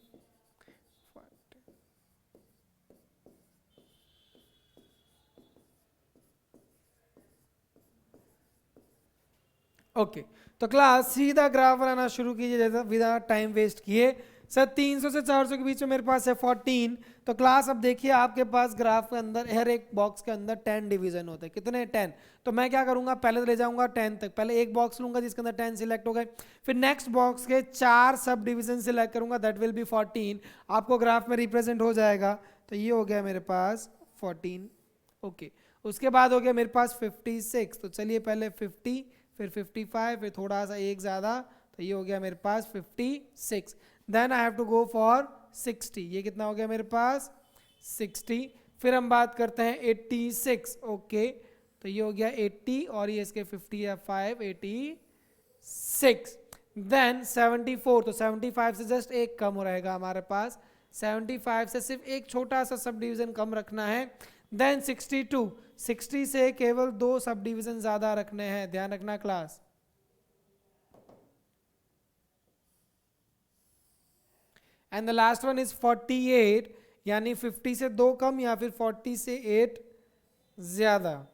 ओके, तो क्लास सीधा ग्राफ बनाना शुरू कीजिए जैसा, विदा टाइम वेस्ट किए। सर 300 से 400 के बीच में मेरे पास है 14। तो क्लास अब देखिए, आपके पास ग्राफ के अंदर हर एक बॉक्स के अंदर 10 डिवीजन होते हैं। कितने? 10। तो मैं क्या करूंगा, पहले तो ले जाऊंगा 10 तक। पहले एक बॉक्स लूंगा जिसके अंदर 10 सिलेक्ट हो गए, फिर नेक्स्ट बॉक्स के 4 सब डिवीजन सिलेक्ट करूंगा, दैट विल बी 14। आपको ग्राफ में रिप्रेजेंट हो जाएगा। तो ये हो गया मेरे पास 14। ओके, उसके बाद हो गया मेरे पास 56। तो चलिए पहले 50, फिर 55, फिर थोड़ा सा एक ज़्यादा, तो ये हो गया मेरे पास 56। Then I have to go for 60। ये कितना हो गया मेरे पास? 60। फिर हम बात करते हैं 86। ओके, तो ये हो गया 80 और ये इसके 50 या 5, 86। देन 74, तो 75 से जस्ट एक कम हो रहेगा हमारे पास। 75 से सिर्फ एक छोटा सा सब डिवीजन कम रखना है। देन 62, 60 से केवल 2 सब डिवीजन ज्यादा रखने हैं, ध्यान रखना class. And the last one is 48, यानी 50 से 2 कम या फिर 40 से 8 ज्यादा।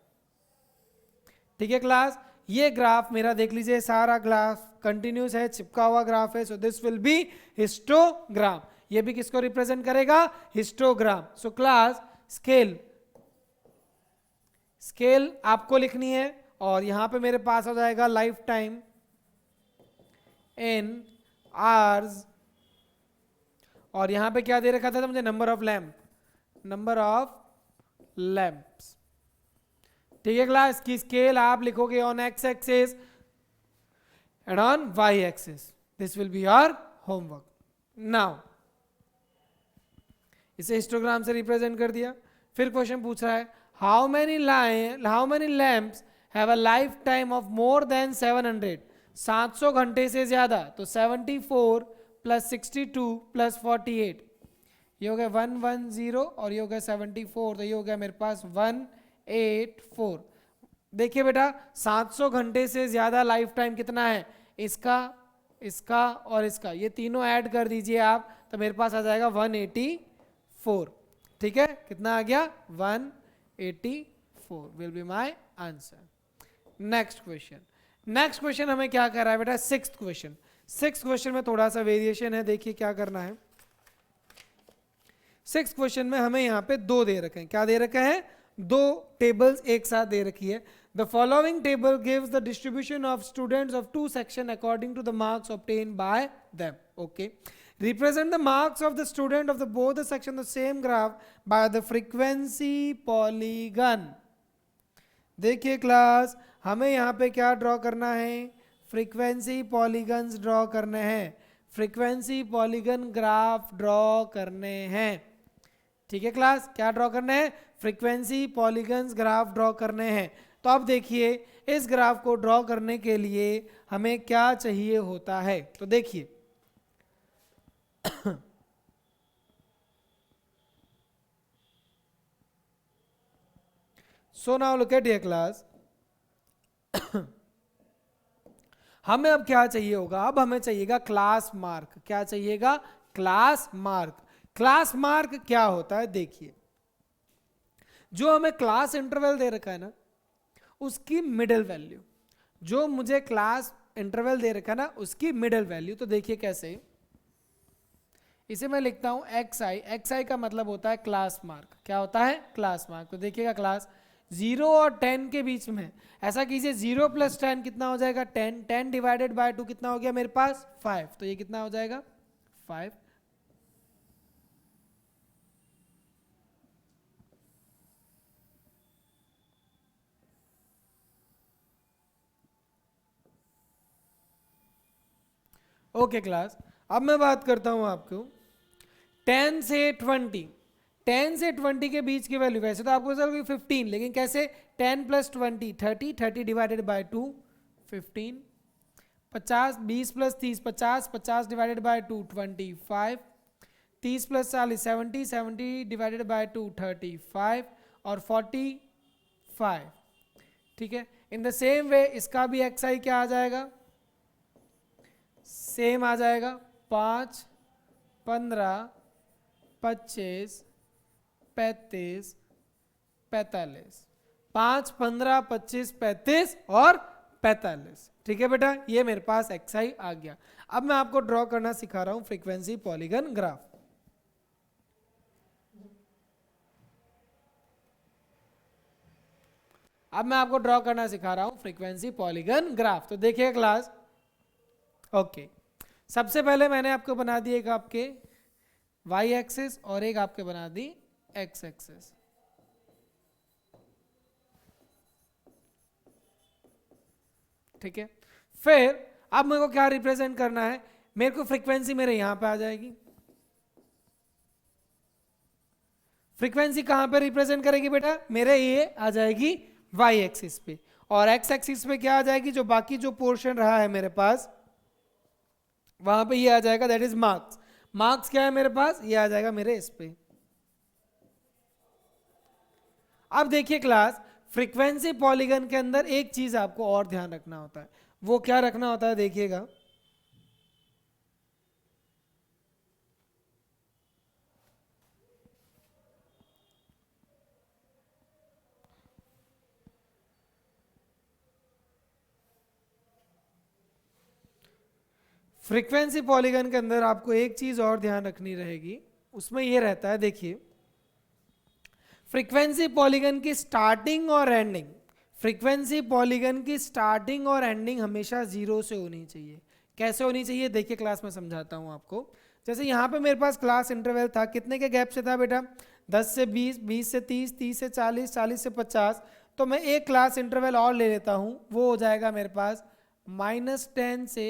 ठीक है क्लास, ये ग्राफ मेरा देख लीजिए, सारा ग्राफ कंटिन्यूस है, चिपका हुआ ग्राफ है। So this will B histogram. ये भी किसको रिप्रेजेंट करेगा? हिस्टोग्राम। सो क्लास, स्केल आपको लिखनी है और यहां पे मेरे पास हो जाएगा लाइफ टाइम इन आवर्स, और यहां पे क्या दे रखा था मुझे, number of lamp, number of lamps. ठीक है क्लास, की स्केल आप लिखोगे on X axis and on Y axis. This will be your homework. नाउ इसे हिस्टोग्राम से रिप्रेजेंट कर दिया। फिर क्वेश्चन पूछ रहा है how many lamps have a life time of more than 700, 700 घंटे से ज्यादा, तो 74 प्लस 62 प्लस 48, ये हो गया 110 और ये हो गया 74, तो ये हो गया मेरे पास 184। देखिए बेटा 700 घंटे से ज्यादा लाइफ टाइम कितना है, इसका, इसका और इसका, ये तीनों ऐड कर दीजिए आप, तो मेरे पास आ जाएगा 184। ठीक है, कितना आ गया 184 will be my answer. Next question हमें क्या कर रहा है बेटा, सिक्स्थ क्वेश्चन में थोड़ा सा वेरिएशन है। देखिए क्या करना है, सिक्स्थ क्वेश्चन में हमें यहाँ पे दो दे रखे हैं। क्या दे रखे हैं, दो टेबल्स एक साथ दे रखी है। The following table gives the distribution of students of two section according to the marks obtain by them. Okay, represent the marks of the student of the both the section the same graph by the frequency polygon। देखिए class, हमें यहाँ पे क्या draw करना है, frequency polygons draw करने हैं, frequency polygon graph draw करने हैं। ठीक है क्लास, क्या ड्रॉ करने हैं, फ्रीक्वेंसी पॉलीगन्स ग्राफ ड्रॉ करने हैं। तो अब देखिए इस ग्राफ को ड्रॉ करने के लिए हमें क्या चाहिए होता है, तो देखिए so now look at here class, हमें अब क्या चाहिए होगा, अब हमें चाहिएगा क्लास मार्क। क्या चाहिएगा, क्लास मार्क। क्लास मार्क क्या होता है, देखिए जो हमें क्लास इंटरवल दे रखा है ना, उसकी मिडिल वैल्यू, जो मुझे क्लास इंटरवल दे रखा है ना, उसकी मिडिल वैल्यू। तो देखिए कैसे, इसे मैं लिखता हूं एक्स आई का मतलब होता है क्लास मार्क। क्या होता है, क्लास मार्क। तो देखिएगा क्लास 0 और 10 के बीच में, ऐसा कीजिए 0 प्लस 10 कितना हो जाएगा 10, 10 डिवाइडेड बाय 2 कितना हो गया मेरे पास 5, तो ये कितना हो जाएगा 5। ओके क्लास, अब मैं बात करता हूं आपको 10 से 20, 10 से 20 के बीच की वैल्यू, वैसे तो आपको चल 15, लेकिन कैसे 10 plus 20 30, 30 divided by 2 15, 50, 20 plus 30 50, 50 divided by 2 25, 30 plus 40 70, 70 divided by 2 35 और 45। ठीक है, इन द सेम वे इसका भी एक्स आई क्या आ जाएगा, सेम आ जाएगा 5, 15, 25, 35, 45, 5, 15, 25, 35 और 45। ठीक है बेटा, ये मेरे पास एक्स आई आ गया। अब मैं आपको ड्रॉ करना सिखा रहा हूं फ्रीक्वेंसी पॉलीगन ग्राफ। अब मैं आपको ड्रॉ करना सिखा रहा हूं फ्रीक्वेंसी पॉलीगन ग्राफ। तो देखिए क्लास, ओके, सबसे पहले मैंने आपको बना दी एक आपके वाई एक्सिस और एक आपके बना दी एक्स एक्सिस। ठीक है, फिर अब मेरे को क्या रिप्रेजेंट करना है, मेरे को फ्रीक्वेंसी मेरे यहां पे आ जाएगी। फ्रीक्वेंसी कहां पे रिप्रेजेंट करेगी बेटा, मेरे ये आ जाएगी वाई एक्सिस पे, और एक्स एक्सिस पे क्या आ जाएगी, जो बाकी जो पोर्शन रहा है मेरे पास वहां पे ये आ जाएगा, दैट इज मार्क्स। मार्क्स क्या है मेरे पास, ये आ जाएगा मेरे इस पे। अब देखिए क्लास, फ्रीक्वेंसी पॉलीगन के अंदर एक चीज आपको और ध्यान रखना होता है, वो क्या रखना होता है, देखिएगा फ्रीक्वेंसी पॉलीगन के अंदर आपको एक चीज और ध्यान रखनी रहेगी, उसमें यह रहता है, देखिए फ्रीक्वेंसी पॉलीगन की स्टार्टिंग और एंडिंग, फ्रीक्वेंसी पॉलीगन की स्टार्टिंग और एंडिंग हमेशा 0 से होनी चाहिए। कैसे होनी चाहिए देखिए क्लास में समझाता हूँ आपको। जैसे यहाँ पे मेरे पास क्लास इंटरवल था, कितने के गैप से था बेटा, 10 से 20, 20 से 30, 30 से 40, 40 से 50। तो मैं एक क्लास इंटरवल और ले लेता हूँ, वो हो जाएगा मेरे पास -10 से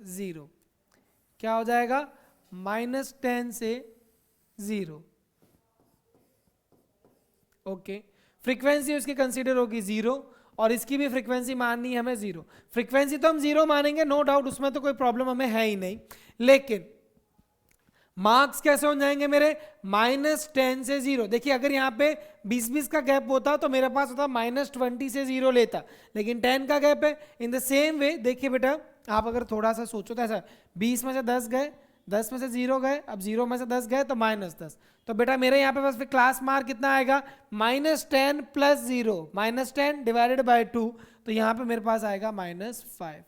0। क्या हो जाएगा, -10 से 0। ओके, फ्रीक्वेंसी उसकी कंसीडर होगी 0 और इसकी भी फ्रीक्वेंसी माननी है हमें 0। फ्रीक्वेंसी तो हम 0 मानेंगे, नो डाउट, उसमें तो कोई प्रॉब्लम हमें है ही नहीं। लेकिन मार्क्स कैसे हो जाएंगे मेरे, -10 से 0। देखिए अगर यहाँ पे 20-20 का गैप होता तो मेरे पास होता -20 से 0 लेता, लेकिन 10 का गैप है। इन द सेम वे देखिए बेटा, आप अगर थोड़ा सा सोचो तो ऐसा, 20 में से 10 गए, 10 में से 0 गए, अब 0 में से 10 गए तो -10। तो बेटा मेरे यहाँ पे बस फिर क्लास मार्क कितना आएगा, -10 + 0, -10 डिवाइडेड बाय 2, तो यहाँ पे मेरे पास आएगा -5।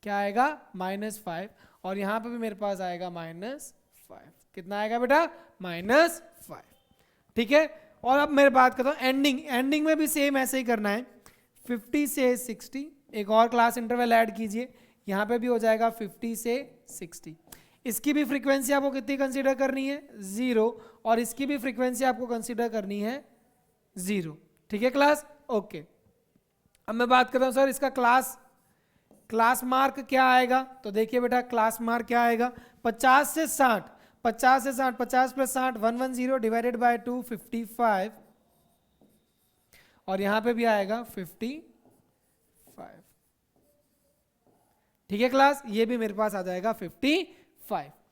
क्या आएगा, -5। और यहाँ पे भी मेरे पास आएगा -5। कितना आएगा बेटा, -5। ठीक है। और अब मेरे बात करता हूँ एंडिंग। एंडिंग में भी सेम ऐसे ही करना है, 50 से 60। एक और क्लास इंटरवल ऐड कीजिए, यहाँ पे भी हो जाएगा 50 से 60। इसकी भी फ्रीक्वेंसी आपको कितनी कंसीडर करनी है, 0, और इसकी भी फ्रीक्वेंसी आपको कंसीडर करनी है 0। ठीक है क्लास, ओके। अब मैं बात करता हूँ सर इसका क्लास मार्क क्या आएगा। तो देखिए बेटा क्लास मार्क क्या आएगा, 50 से 60, 50 से 60, 50 + 60 110 डिवाइडेड बाय 2 55, और यहां पे भी आएगा 55। ठीक है क्लास, ये भी मेरे पास आ जाएगा 55।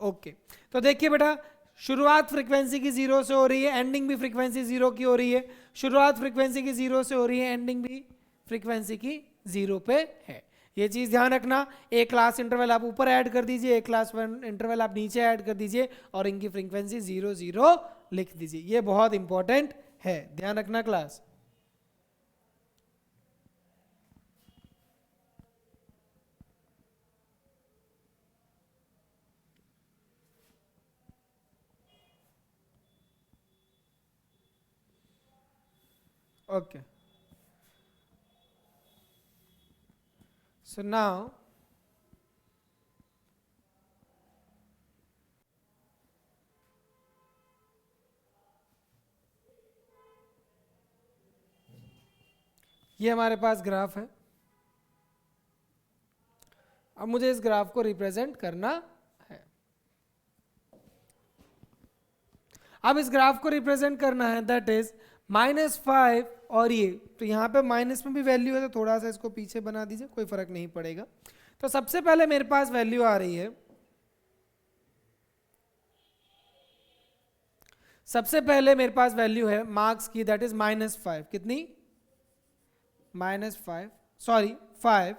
ओके, तो देखिए बेटा शुरुआत फ्रीक्वेंसी की 0 से हो रही है, एंडिंग भी फ्रीक्वेंसी 0 की हो रही है। शुरुआत फ्रीक्वेंसी की 0 से हो रही है, एंडिंग भी फ्रीक्वेंसी की 0 पे है। ये चीज ध्यान रखना। एक क्लास इंटरवल आप ऊपर ऐड कर दीजिए, एक क्लास इंटरवल आप नीचे ऐड कर दीजिए, और इनकी फ्रीक्वेंसी 0 0 लिख दीजिए। ये बहुत इंपॉर्टेंट है, ध्यान रखना क्लास। ओके, so now ये हमारे पास ग्राफ है। अब मुझे इस ग्राफ को रिप्रेजेंट करना है। अब इस ग्राफ को रिप्रेजेंट करना है, दैट इज -5 और ये, तो यहाँ पे माइनस में भी वैल्यू है, तो थोड़ा सा इसको पीछे बना दीजिए, कोई फर्क नहीं पड़ेगा। तो सबसे पहले मेरे पास वैल्यू आ रही है, सबसे पहले मेरे पास वैल्यू है मार्क्स की, दैट इज -5। कितनी, -5, सॉरी 5,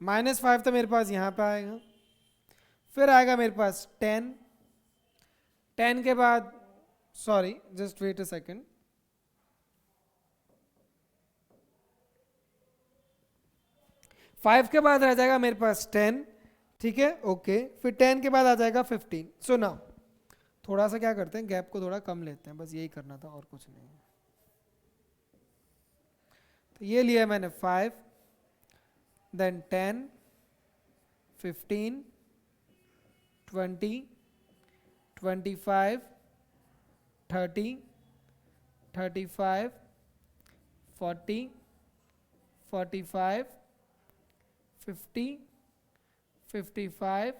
-5 तो मेरे पास यहां पे आएगा। फिर आएगा मेरे पास 10, 10 के बाद, sorry just wait a second, five के बाद रह जाएगा मेरे पास 10। ठीक है, ओके। फिर 10 के बाद आ जाएगा 15। सो नाउ थोड़ा सा क्या करते हैं, गैप को थोड़ा कम लेते हैं, बस यही करना था और कुछ नहीं। तो ये लिया मैंने 5, then 10, 15, 20, 25, 30, 35, 40, 45, 50, 55,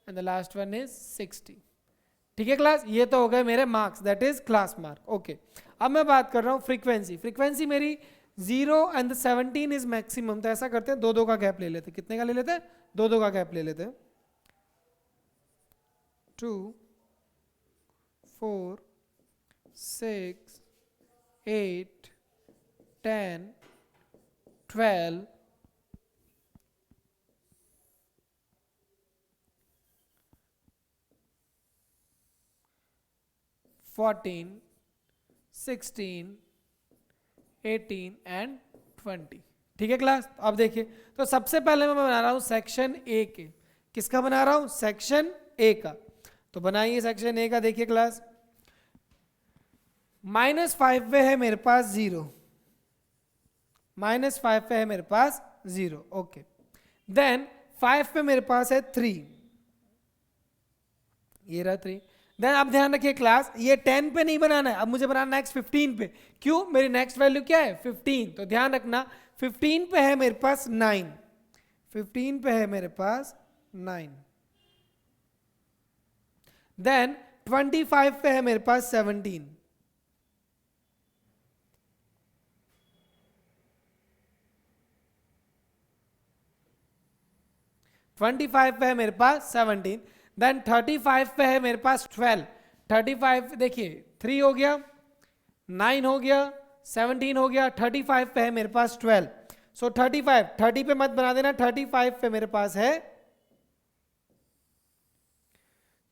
and the last one is 60। ठीक है क्लास, ये तो हो गए मेरे marks, that is class mark. Okay, अब मैं बात कर रहा हूँ फ्रीक्वेंसी। फ्रीक्वेंसी मेरी 0 एंड 17 इज मैक्सिमम। तो ऐसा करते हैं, 2 2 का गैप ले लेते हैं। कितने का ले लेते हैं, 2 2 का गैप ले लेते हैं। 2, 4, 6, 8, 10, 12, 14, 16, 18 एंड 20। ठीक है क्लास, अब देखिए, तो सबसे पहले मैं बना रहा हूं सेक्शन ए के। किसका बना रहा हूं, सेक्शन ए का। तो बनाइए सेक्शन ए का। देखिए क्लास, -5 पे है मेरे पास 0, -5 पे है मेरे पास 0, ओके। देन 5 पे मेरे पास है 3, ये रहा 3। देन अब ध्यान रखिए क्लास, ये 10 पे नहीं बनाना है, अब मुझे बनाना नेक्स्ट 15 पे। क्यों? मेरी नेक्स्ट वैल्यू क्या है? 15। तो ध्यान रखना 15 पे है मेरे पास 9, 15 पे है मेरे पास 9। देन 25 पे है मेरे पास 17, 25 पे है मेरे पास 17। देन 35 पे है मेरे पास 12, 35 देखिए 3 हो गया, 9 हो गया, 17 हो गया, 35 पे है मेरे पास 12। सो 35, 30 पे मत बना देना, 35 पे मेरे पास है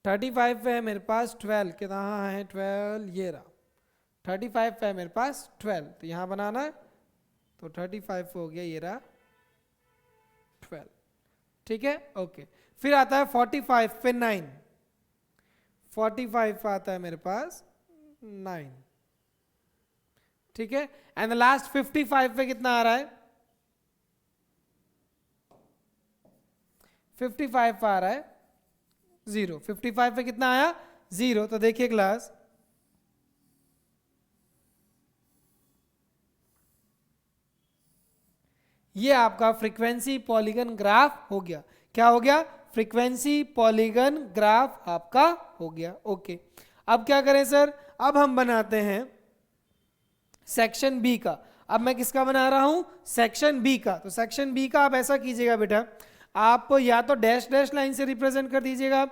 35 पे है मेरे पास 12, कहाँ है 12, ये रहा 35 पे है मेरे पास 12, तो यहां बनाना है, तो 35 हो गया, ये रहा 12, ठीक है, ओके। फिर आता है 45 पे 9, 45 आता है मेरे पास 9, ठीक है। एंड लास्ट 55 पे कितना आ रहा है? 55 आ रहा है 0, 55 पे कितना आया? 0। तो देखिए क्लास, ये आपका फ्रीक्वेंसी पॉलीगन ग्राफ हो गया। क्या हो गया? फ्रीक्वेंसी पॉलीगन ग्राफ आपका हो गया, ओके। अब क्या करें सर? अब हम बनाते हैं सेक्शन बी का। अब मैं किसका बना रहा हूं? सेक्शन बी का। तो सेक्शन बी का आप ऐसा कीजिएगा बेटा, आप या तो डैश डैश लाइन से रिप्रेजेंट कर दीजिएगा,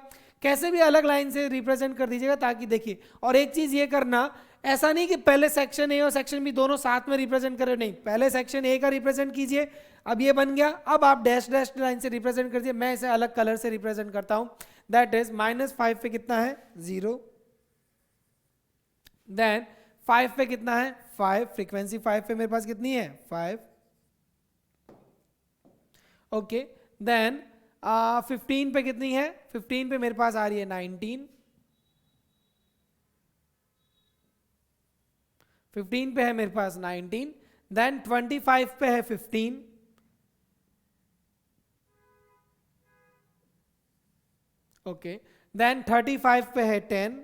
कैसे भी अलग लाइन से रिप्रेजेंट कर दीजिएगा, ताकि देखिए, और एक चीज ये करना, ऐसा नहीं कि पहले सेक्शन ए और सेक्शन बी दोनों साथ में रिप्रेजेंट करें, नहीं, पहले सेक्शन ए का रिप्रेजेंट कीजिए। अब ये बन गया, अब आप डैश डैश लाइन से रिप्रेजेंट कर दीजिए। मैं इसे अलग कलर से रिप्रेजेंट करता हूं, दैट इज -5 पे कितना है? 0। देन 5 पे कितना है? 5। फ्रीक्वेंसी 5 पे मेरे पास कितनी है? 5, ओके। देन 15 पे कितनी है? 15 पे मेरे पास आ रही है 19, 15 पे है मेरे पास 19। देन 25 पे है 15, ओके। देन 35 पे है 10,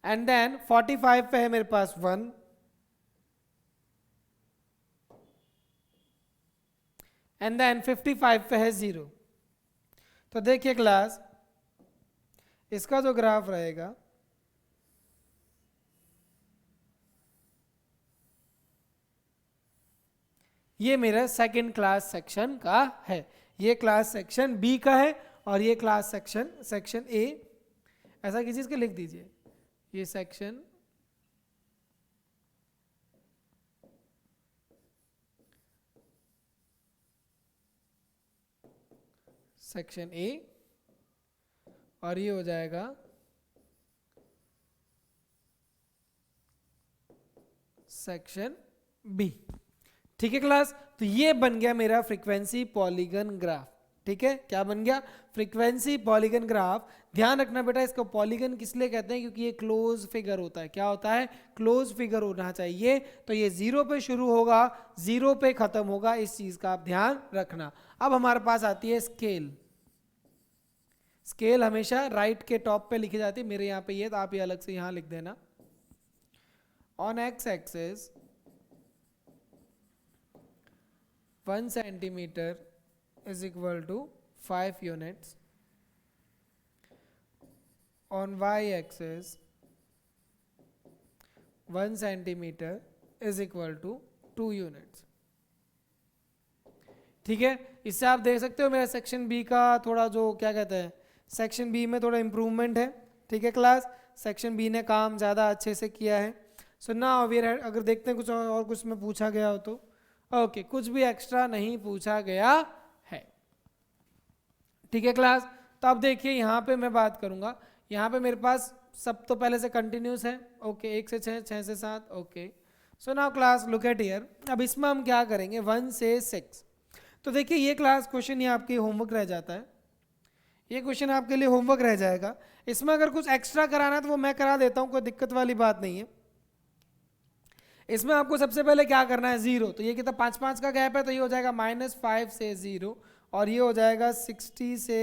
एंड देन 45 पे है मेरे पास 1, एंड देन 55 पे है 0। तो देखिए क्लास, इसका जो ग्राफ रहेगा, ये मेरा सेकंड क्लास सेक्शन का है, ये क्लास सेक्शन बी का है, और ये क्लास सेक्शन ए। ऐसा किसी के लिख दीजिए, ये सेक्शन ए, और ये हो जाएगा सेक्शन बी, ठीक है क्लास। तो ये बन गया मेरा फ्रीक्वेंसी पॉलीगन ग्राफ, ठीक है। क्या बन गया? Frequency polygon graph. ध्यान रखना बेटा, इसको पॉलीगन किस लिए कहते हैं? क्योंकि ये क्लोज फिगर होता है। क्या होता है? क्लोज फिगर होना चाहिए। तो ये 0 पे शुरू होगा, 0 पे खत्म होगा, इस चीज का आप ध्यान रखना। अब हमारे पास आती है स्केल। स्केल हमेशा राइट के टॉप पे लिखी जाती है, मेरे यहाँ पे ये, तो आप ये अलग से यहाँ लिख देना। On X axis 1 centimeter is equal to 5 units. On y-axis 1 centimeter is equal to 2 units. ठीक है, इससे आप देख सकते हो मेरा सेक्शन बी का थोड़ा जो क्या कहते हैं, सेक्शन बी में थोड़ा इम्प्रूवमेंट है, ठीक है क्लास। सेक्शन बी ने काम ज़्यादा अच्छे से किया है। सो नाउ वी आर, अगर देखते हैं कुछ और कुछ में पूछा गया हो तो, ओके, कुछ भी एक्स्ट्रा नहीं पूछा गया है, ठीक है क्लास। तो अब देखिए यहाँ पे मैं बात करूँगा, यहाँ पे मेरे पास सब तो पहले से कंटिन्यूस है, ओके, 1 से 6, 6 से 7, okay. So now class look at here, अब इसमें हम क्या करेंगे 1 से 6। तो देखिए ये क्लास क्वेश्चन ये आपके होमवर्क रह जाता है, ये क्वेश्चन आपके लिए होमवर्क रह जाएगा। इसमें अगर कुछ एक्स्ट्रा कराना है तो वो मैं करा देता हूँ, कोई दिक्कत वाली बात नहीं है। इसमें आपको सबसे पहले क्या करना है, 0, तो ये कितना 5 5 का गैप है, तो ये हो जाएगा -5 से 0, और ये हो जाएगा 60 से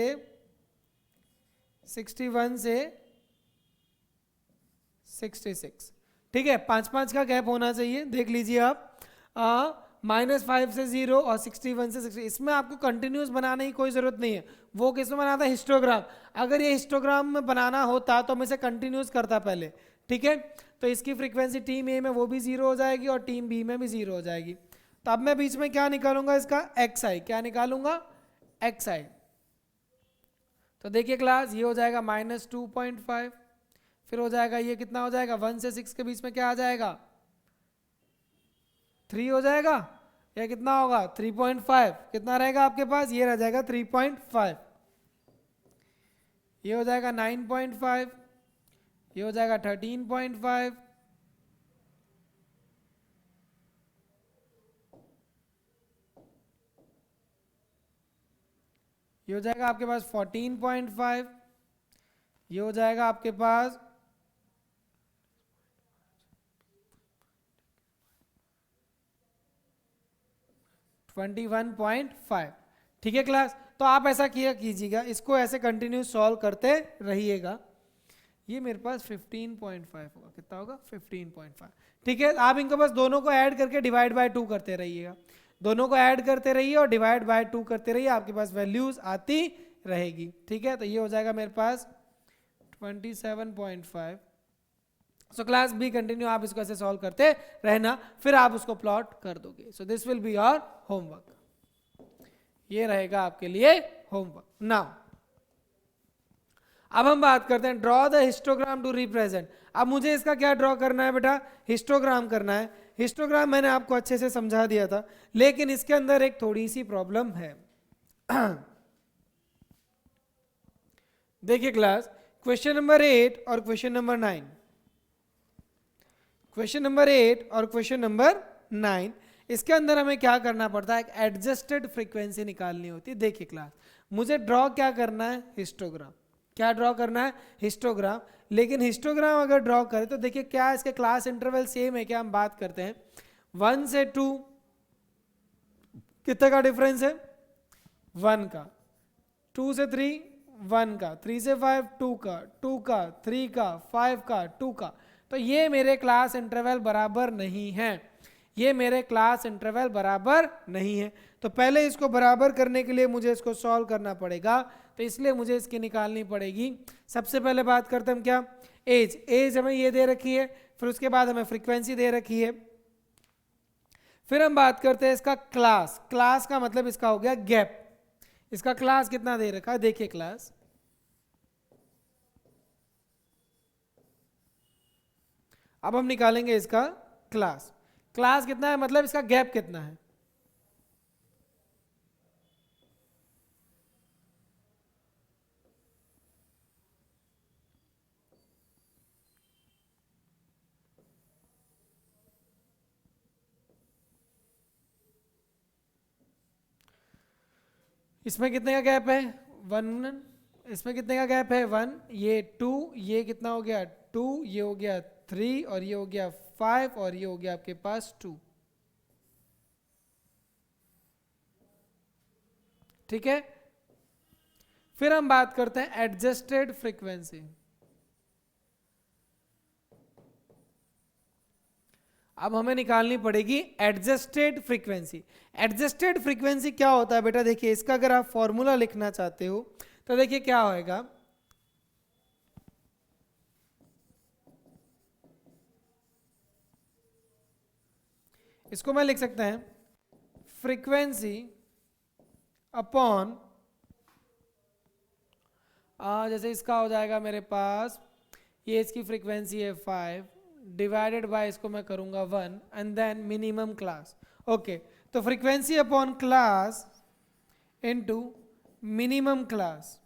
61 से 66। ठीक है, 5 5 का गैप होना चाहिए, देख लीजिए आप। -5 से 0 और 61 से 60, इसमें आपको कंटिन्यूस बनाने की कोई ज़रूरत नहीं है। वो किसमें बनाता है, हिस्टोग्राम। अगर ये हिस्टोग्राम में बनाना होता तो मैं इसे कंटिन्यूस करता पहले। ठीक है, तो इसकी फ्रीक्वेंसी टीम ए में वो भी 0 हो जाएगी और टीम बी में भी 0 हो जाएगी। तो अब मैं बीच में क्या निकालूंगा, इसका XI, क्या निकालूंगा, XI। तो देखिए क्लास, ये हो जाएगा -2.5, फिर हो जाएगा ये कितना हो जाएगा, 1 से 6 के बीच में क्या आ जाएगा, 3 हो जाएगा, या कितना होगा 3.5, कितना रहेगा आपके पास, ये रह जाएगा 3.5, ये हो जाएगा 9.5, ये हो जाएगा 13.5, ये हो जाएगा आपके पास 14.5, ये हो जाएगा आपके पास 21.5। ठीक है क्लास, तो आप ऐसा किया कीजिएगा, इसको ऐसे कंटिन्यू सॉल्व करते रहिएगा। ये मेरे पास 15.5 होगा, कितना होगा 15.5। ठीक है, आप इनको बस दोनों को ऐड करके डिवाइड बाय 2 करते रहिएगा, दोनों को ऐड करते रहिए और डिवाइड बाय 2 करते रहिए, आपके पास वैल्यूज आती रहेगी। ठीक है, तो ये हो जाएगा मेरे पास 27.5। सो क्लास बी कंटिन्यू आप इसको ऐसे सॉल्व करते रहना, फिर आप उसको प्लॉट कर दोगे। So this will be your homework, ये रहेगा आपके लिए होमवर्क। नाउ अब हम बात करते हैं draw the histogram to represent. अब मुझे इसका क्या ड्रॉ करना है बेटा, हिस्टोग्राम करना है। हिस्टोग्राम मैंने आपको अच्छे से समझा दिया था, लेकिन इसके अंदर एक थोड़ी सी प्रॉब्लम है। देखिए क्लास, क्वेश्चन नंबर 8 और क्वेश्चन नंबर 9, क्वेश्चन नंबर 8 और क्वेश्चन नंबर 9, इसके अंदर हमें क्या करना पड़ता है, एक एडजस्टेड फ्रीक्वेंसी निकालनी होती है। देखिए क्लास, मुझे ड्रॉ क्या करना है, हिस्टोग्राम। क्या ड्रॉ करना है, हिस्टोग्राम। लेकिन हिस्टोग्राम अगर ड्रॉ करें तो देखिए क्या इसके क्लास इंटरवल सेम है क्या, हम बात करते हैं 1 से 2 कितने का डिफरेंस है, 1 का, 2 से 3 1 का, 3 से 5 2 का, 2 का, 3 का, 5 का, 2 का। तो ये मेरे क्लास इंटरवल बराबर नहीं है, ये मेरे क्लास इंटरवल बराबर नहीं है। तो पहले इसको बराबर करने के लिए मुझे इसको सॉल्व करना पड़ेगा, तो इसलिए मुझे इसकी निकालनी पड़ेगी। सबसे पहले बात करते हम क्या, एज। एज हमें ये दे रखी है, फिर उसके बाद हमें फ्रीक्वेंसी दे रखी है, फिर हम बात करते हैं इसका क्लास। क्लास का मतलब इसका हो गया गैप। इसका क्लास कितना दे रखा है, देखिए क्लास, अब हम निकालेंगे इसका क्लास। क्लास कितना है मतलब इसका गैप कितना है, इसमें कितने का गैप है 1, इसमें कितने का गैप है 1, ये 2, ये कितना हो गया 2, ये हो गया 3 और ये हो गया 5 और ये हो गया आपके पास 2। ठीक है, फिर हम बात करते हैं एडजस्टेड फ्रीक्वेंसी। अब हमें निकालनी पड़ेगी एडजस्टेड फ्रीक्वेंसी। एडजस्टेड फ्रीक्वेंसी क्या होता है बेटा, देखिए इसका अगर आप फॉर्मूला लिखना चाहते हो तो देखिए क्या होएगा, इसको मैं लिख सकता है फ्रीक्वेंसी अपॉन, जैसे इसका हो जाएगा मेरे पास, ये इसकी फ्रीक्वेंसी है 5 डिवाइडेड बाय इसको मैं करूंगा 1 and then minimum class. Okay, तो frequency upon class into minimum class,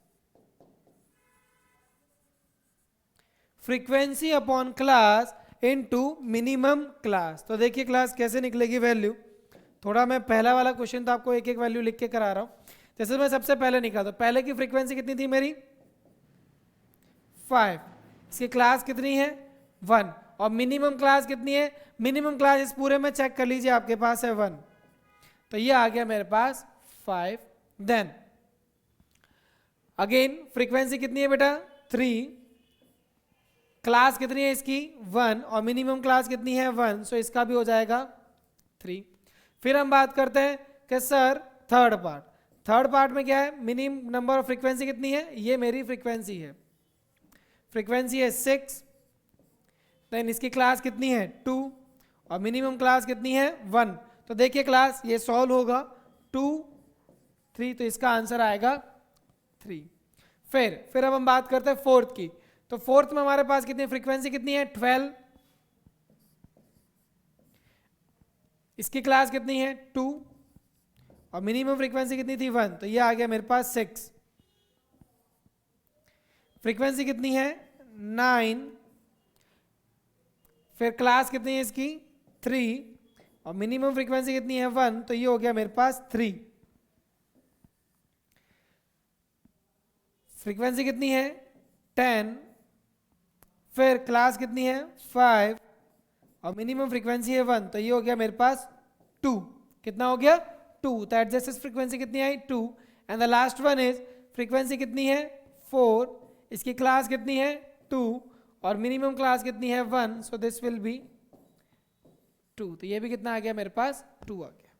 frequency upon class into minimum class. तो देखिए क्लास कैसे निकलेगी वैल्यू, थोड़ा मैं पहला वाला क्वेश्चन तो आपको एक एक वैल्यू लिख के करा रहा हूं। जैसे मैं सबसे पहले निकालता हूं, पहले की फ्रीक्वेंसी कितनी थी मेरी 5, इसकी क्लास कितनी है 1, और मिनिमम क्लास कितनी है, मिनिमम क्लास इस पूरे में चेक कर लीजिए आपके पास है 1, तो ये आ गया मेरे पास 5। देन अगेन फ्रीक्वेंसी कितनी है बेटा 3, क्लास कितनी है इसकी 1 और मिनिमम क्लास कितनी है 1, सो इसका भी हो जाएगा 3। फिर हम बात करते हैं कि सर थर्ड पार्ट में क्या है, मिनिमम नंबर ऑफ फ्रीक्वेंसी कितनी है, ये मेरी फ्रीक्वेंसी है, फ्रीक्वेंसी है 6, देन इसकी क्लास कितनी है 2 और मिनिमम क्लास कितनी है 1, तो देखिए क्लास ये सॉल्व होगा 2 3, तो इसका आंसर आएगा 3। फिर अब हम बात करते हैं फोर्थ की, तो फोर्थ में हमारे पास कितनी फ्रीक्वेंसी कितनी है 12, इसकी क्लास कितनी है 2 और मिनिमम फ्रीक्वेंसी कितनी थी 1, तो ये आ गया मेरे पास 6। फ्रीक्वेंसी कितनी है 9, फिर क्लास कितनी है इसकी 3 और मिनिमम फ्रीक्वेंसी कितनी है 1, तो ये हो गया मेरे पास 3। फ्रीक्वेंसी कितनी है 10, फिर क्लास कितनी है 5 और मिनिमम फ्रीक्वेंसी है 1, तो ये हो गया मेरे पास 2। कितना हो गया 2, तो एडजस्टेड फ्रीक्वेंसी कितनी आई 2, and the last one is frequency कितनी है 4, इसकी क्लास कितनी है 2 और मिनिमम क्लास कितनी है 1, सो दिस विल बी 2, तो ये भी कितना आ गया मेरे पास 2 आ गया,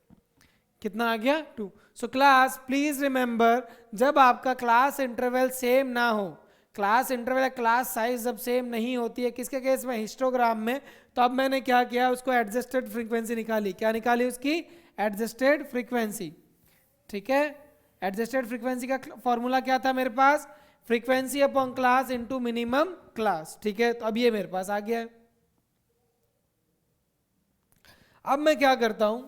कितना आ गया 2। सो क्लास प्लीज रिमेंबर, जब आपका क्लास इंटरवल सेम ना हो, क्लास इंटरवल क्लास साइज जब सेम नहीं होती है, किसके केस में हिस्टोग्राम में, तो अब मैंने क्या किया उसको एडजस्टेड फ्रीक्वेंसी निकाली, क्या निकाली उसकी एडजस्टेड फ्रीक्वेंसी, ठीक है। एडजस्टेड फ्रीक्वेंसी का फॉर्मूला क्या था मेरे पास, frequency upon class into minimum class, ठीक है। तो अब ये मेरे पास आ गया है। अब मैं क्या करता हूं,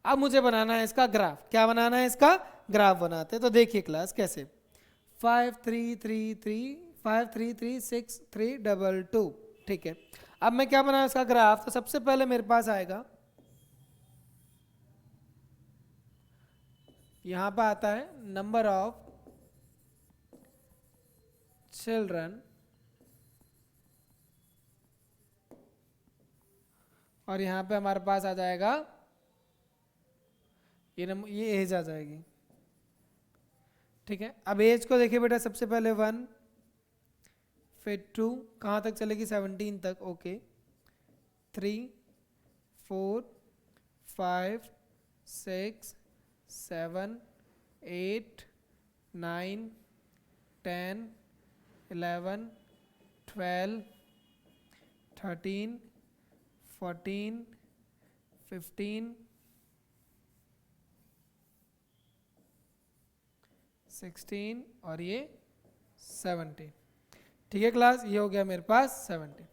अब मुझे बनाना है इसका ग्राफ, क्या बनाना है इसका ग्राफ बनाते हैं, तो देखिए क्लास कैसे 5 3 3 3 5 3 3 6 3 2 2, ठीक है। अब मैं क्या बनाऊं इसका ग्राफ, तो सबसे पहले मेरे पास आएगा, यहां पर आता है नंबर ऑफ चिल्ड्रन और यहां पे हमारे पास आ जाएगा ये एज आ जाएगी, ठीक है। अब एज को देखिए बेटा, सबसे पहले 1 फिर 2, कहाँ तक चलेगी 17 तक, ओके 3 4 5 6 7 8 9 10 11 12 13 14 15 16 और ये 17, ठीक है क्लास, ये हो गया मेरे पास 17।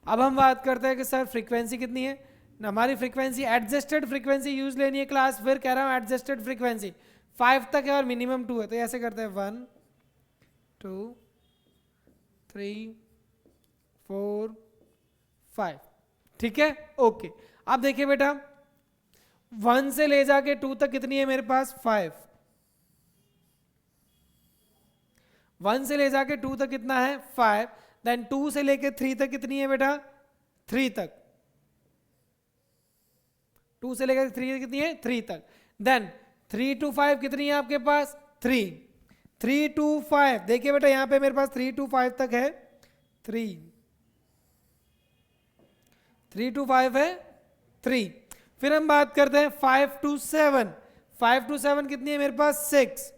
अब हम बात करते हैं कि सर फ्रीक्वेंसी कितनी है, हमारी फ्रीक्वेंसी एडजस्टेड फ्रीक्वेंसी यूज लेनी है क्लास, फिर कह रहा हूँ एडजस्टेड फ्रीक्वेंसी 5 तक है और मिनिमम 2 है, तो ऐसे करते हैं 1 2 3 4 5, ठीक है ओके। अब देखिए बेटा 1 से ले जाके 2 तक कितनी है मेरे पास 5, 1 से ले जाके 2 तक कितना है 5, देन 2 से लेके 3 तक कितनी है बेटा 3 तक, 2 से लेकर 3 कितनी है 3 तक, देन 3 to 5 कितनी है आपके पास 3, 3 to 5 देखिए बेटा यहां पे मेरे पास 3 to 5 तक है 3 to 5 है 3। फिर हम बात करते हैं 5 to 7, 5 to 7 कितनी है मेरे पास 6,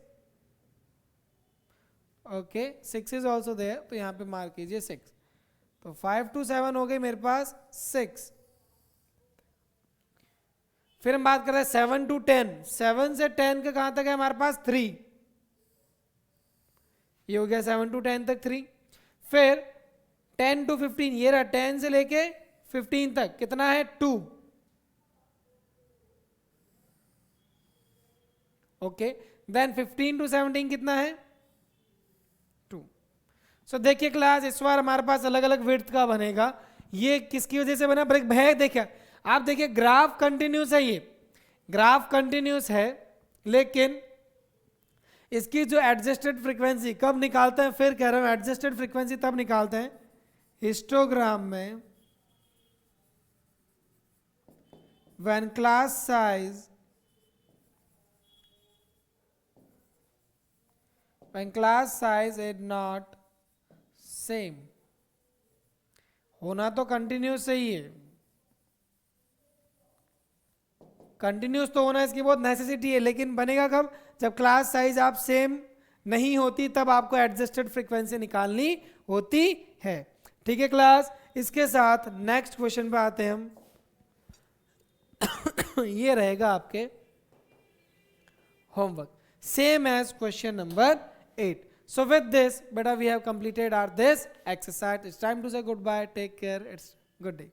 ओके 6 इज ऑल्सो देयर, तो यहां पे मार्क कीजिए 6, तो 5 to 7 हो गई मेरे पास 6। फिर हम बात कर रहे हैं 7 to 10, 7 से 10 का कहां तक है हमारे पास 3, ये हो गया 7 to 10 तक 3। फिर 10 to 15, ये रहा 10 से लेके 15 तक कितना है 2, ओके देन 15 to 17 कितना है 2। सो देखिए क्लास इस बार हमारे पास अलग अलग विड्थ का बनेगा, ये किसकी वजह से बना ब्रेक भय, देखिए आप देखिए ग्राफ कंटिन्यूस है, ये ग्राफ कंटिन्यूस है, लेकिन इसकी जो एडजस्टेड फ्रीक्वेंसी कब निकालते हैं, फिर कह रहा हूं एडजस्टेड फ्रीक्वेंसी तब निकालते हैं हिस्टोग्राम में when class size is not same. होना तो कंटिन्यूस सही है, कंटिन्यूस तो होना इसकी बहुत नेसेसिटी है, लेकिन बनेगा कब? जब क्लास साइज आप सेम नहीं होती, तब आपको एडजस्टेड फ्रीक्वेंसी निकालनी होती है। ठीक है क्लास, इसके साथ नेक्स्ट क्वेश्चन पे आते हैं हम। ये रहेगा आपके homework, same as question number 8। So with this, beta, we have completed our this exercise. It's time to say goodbye. Take care. It's good day.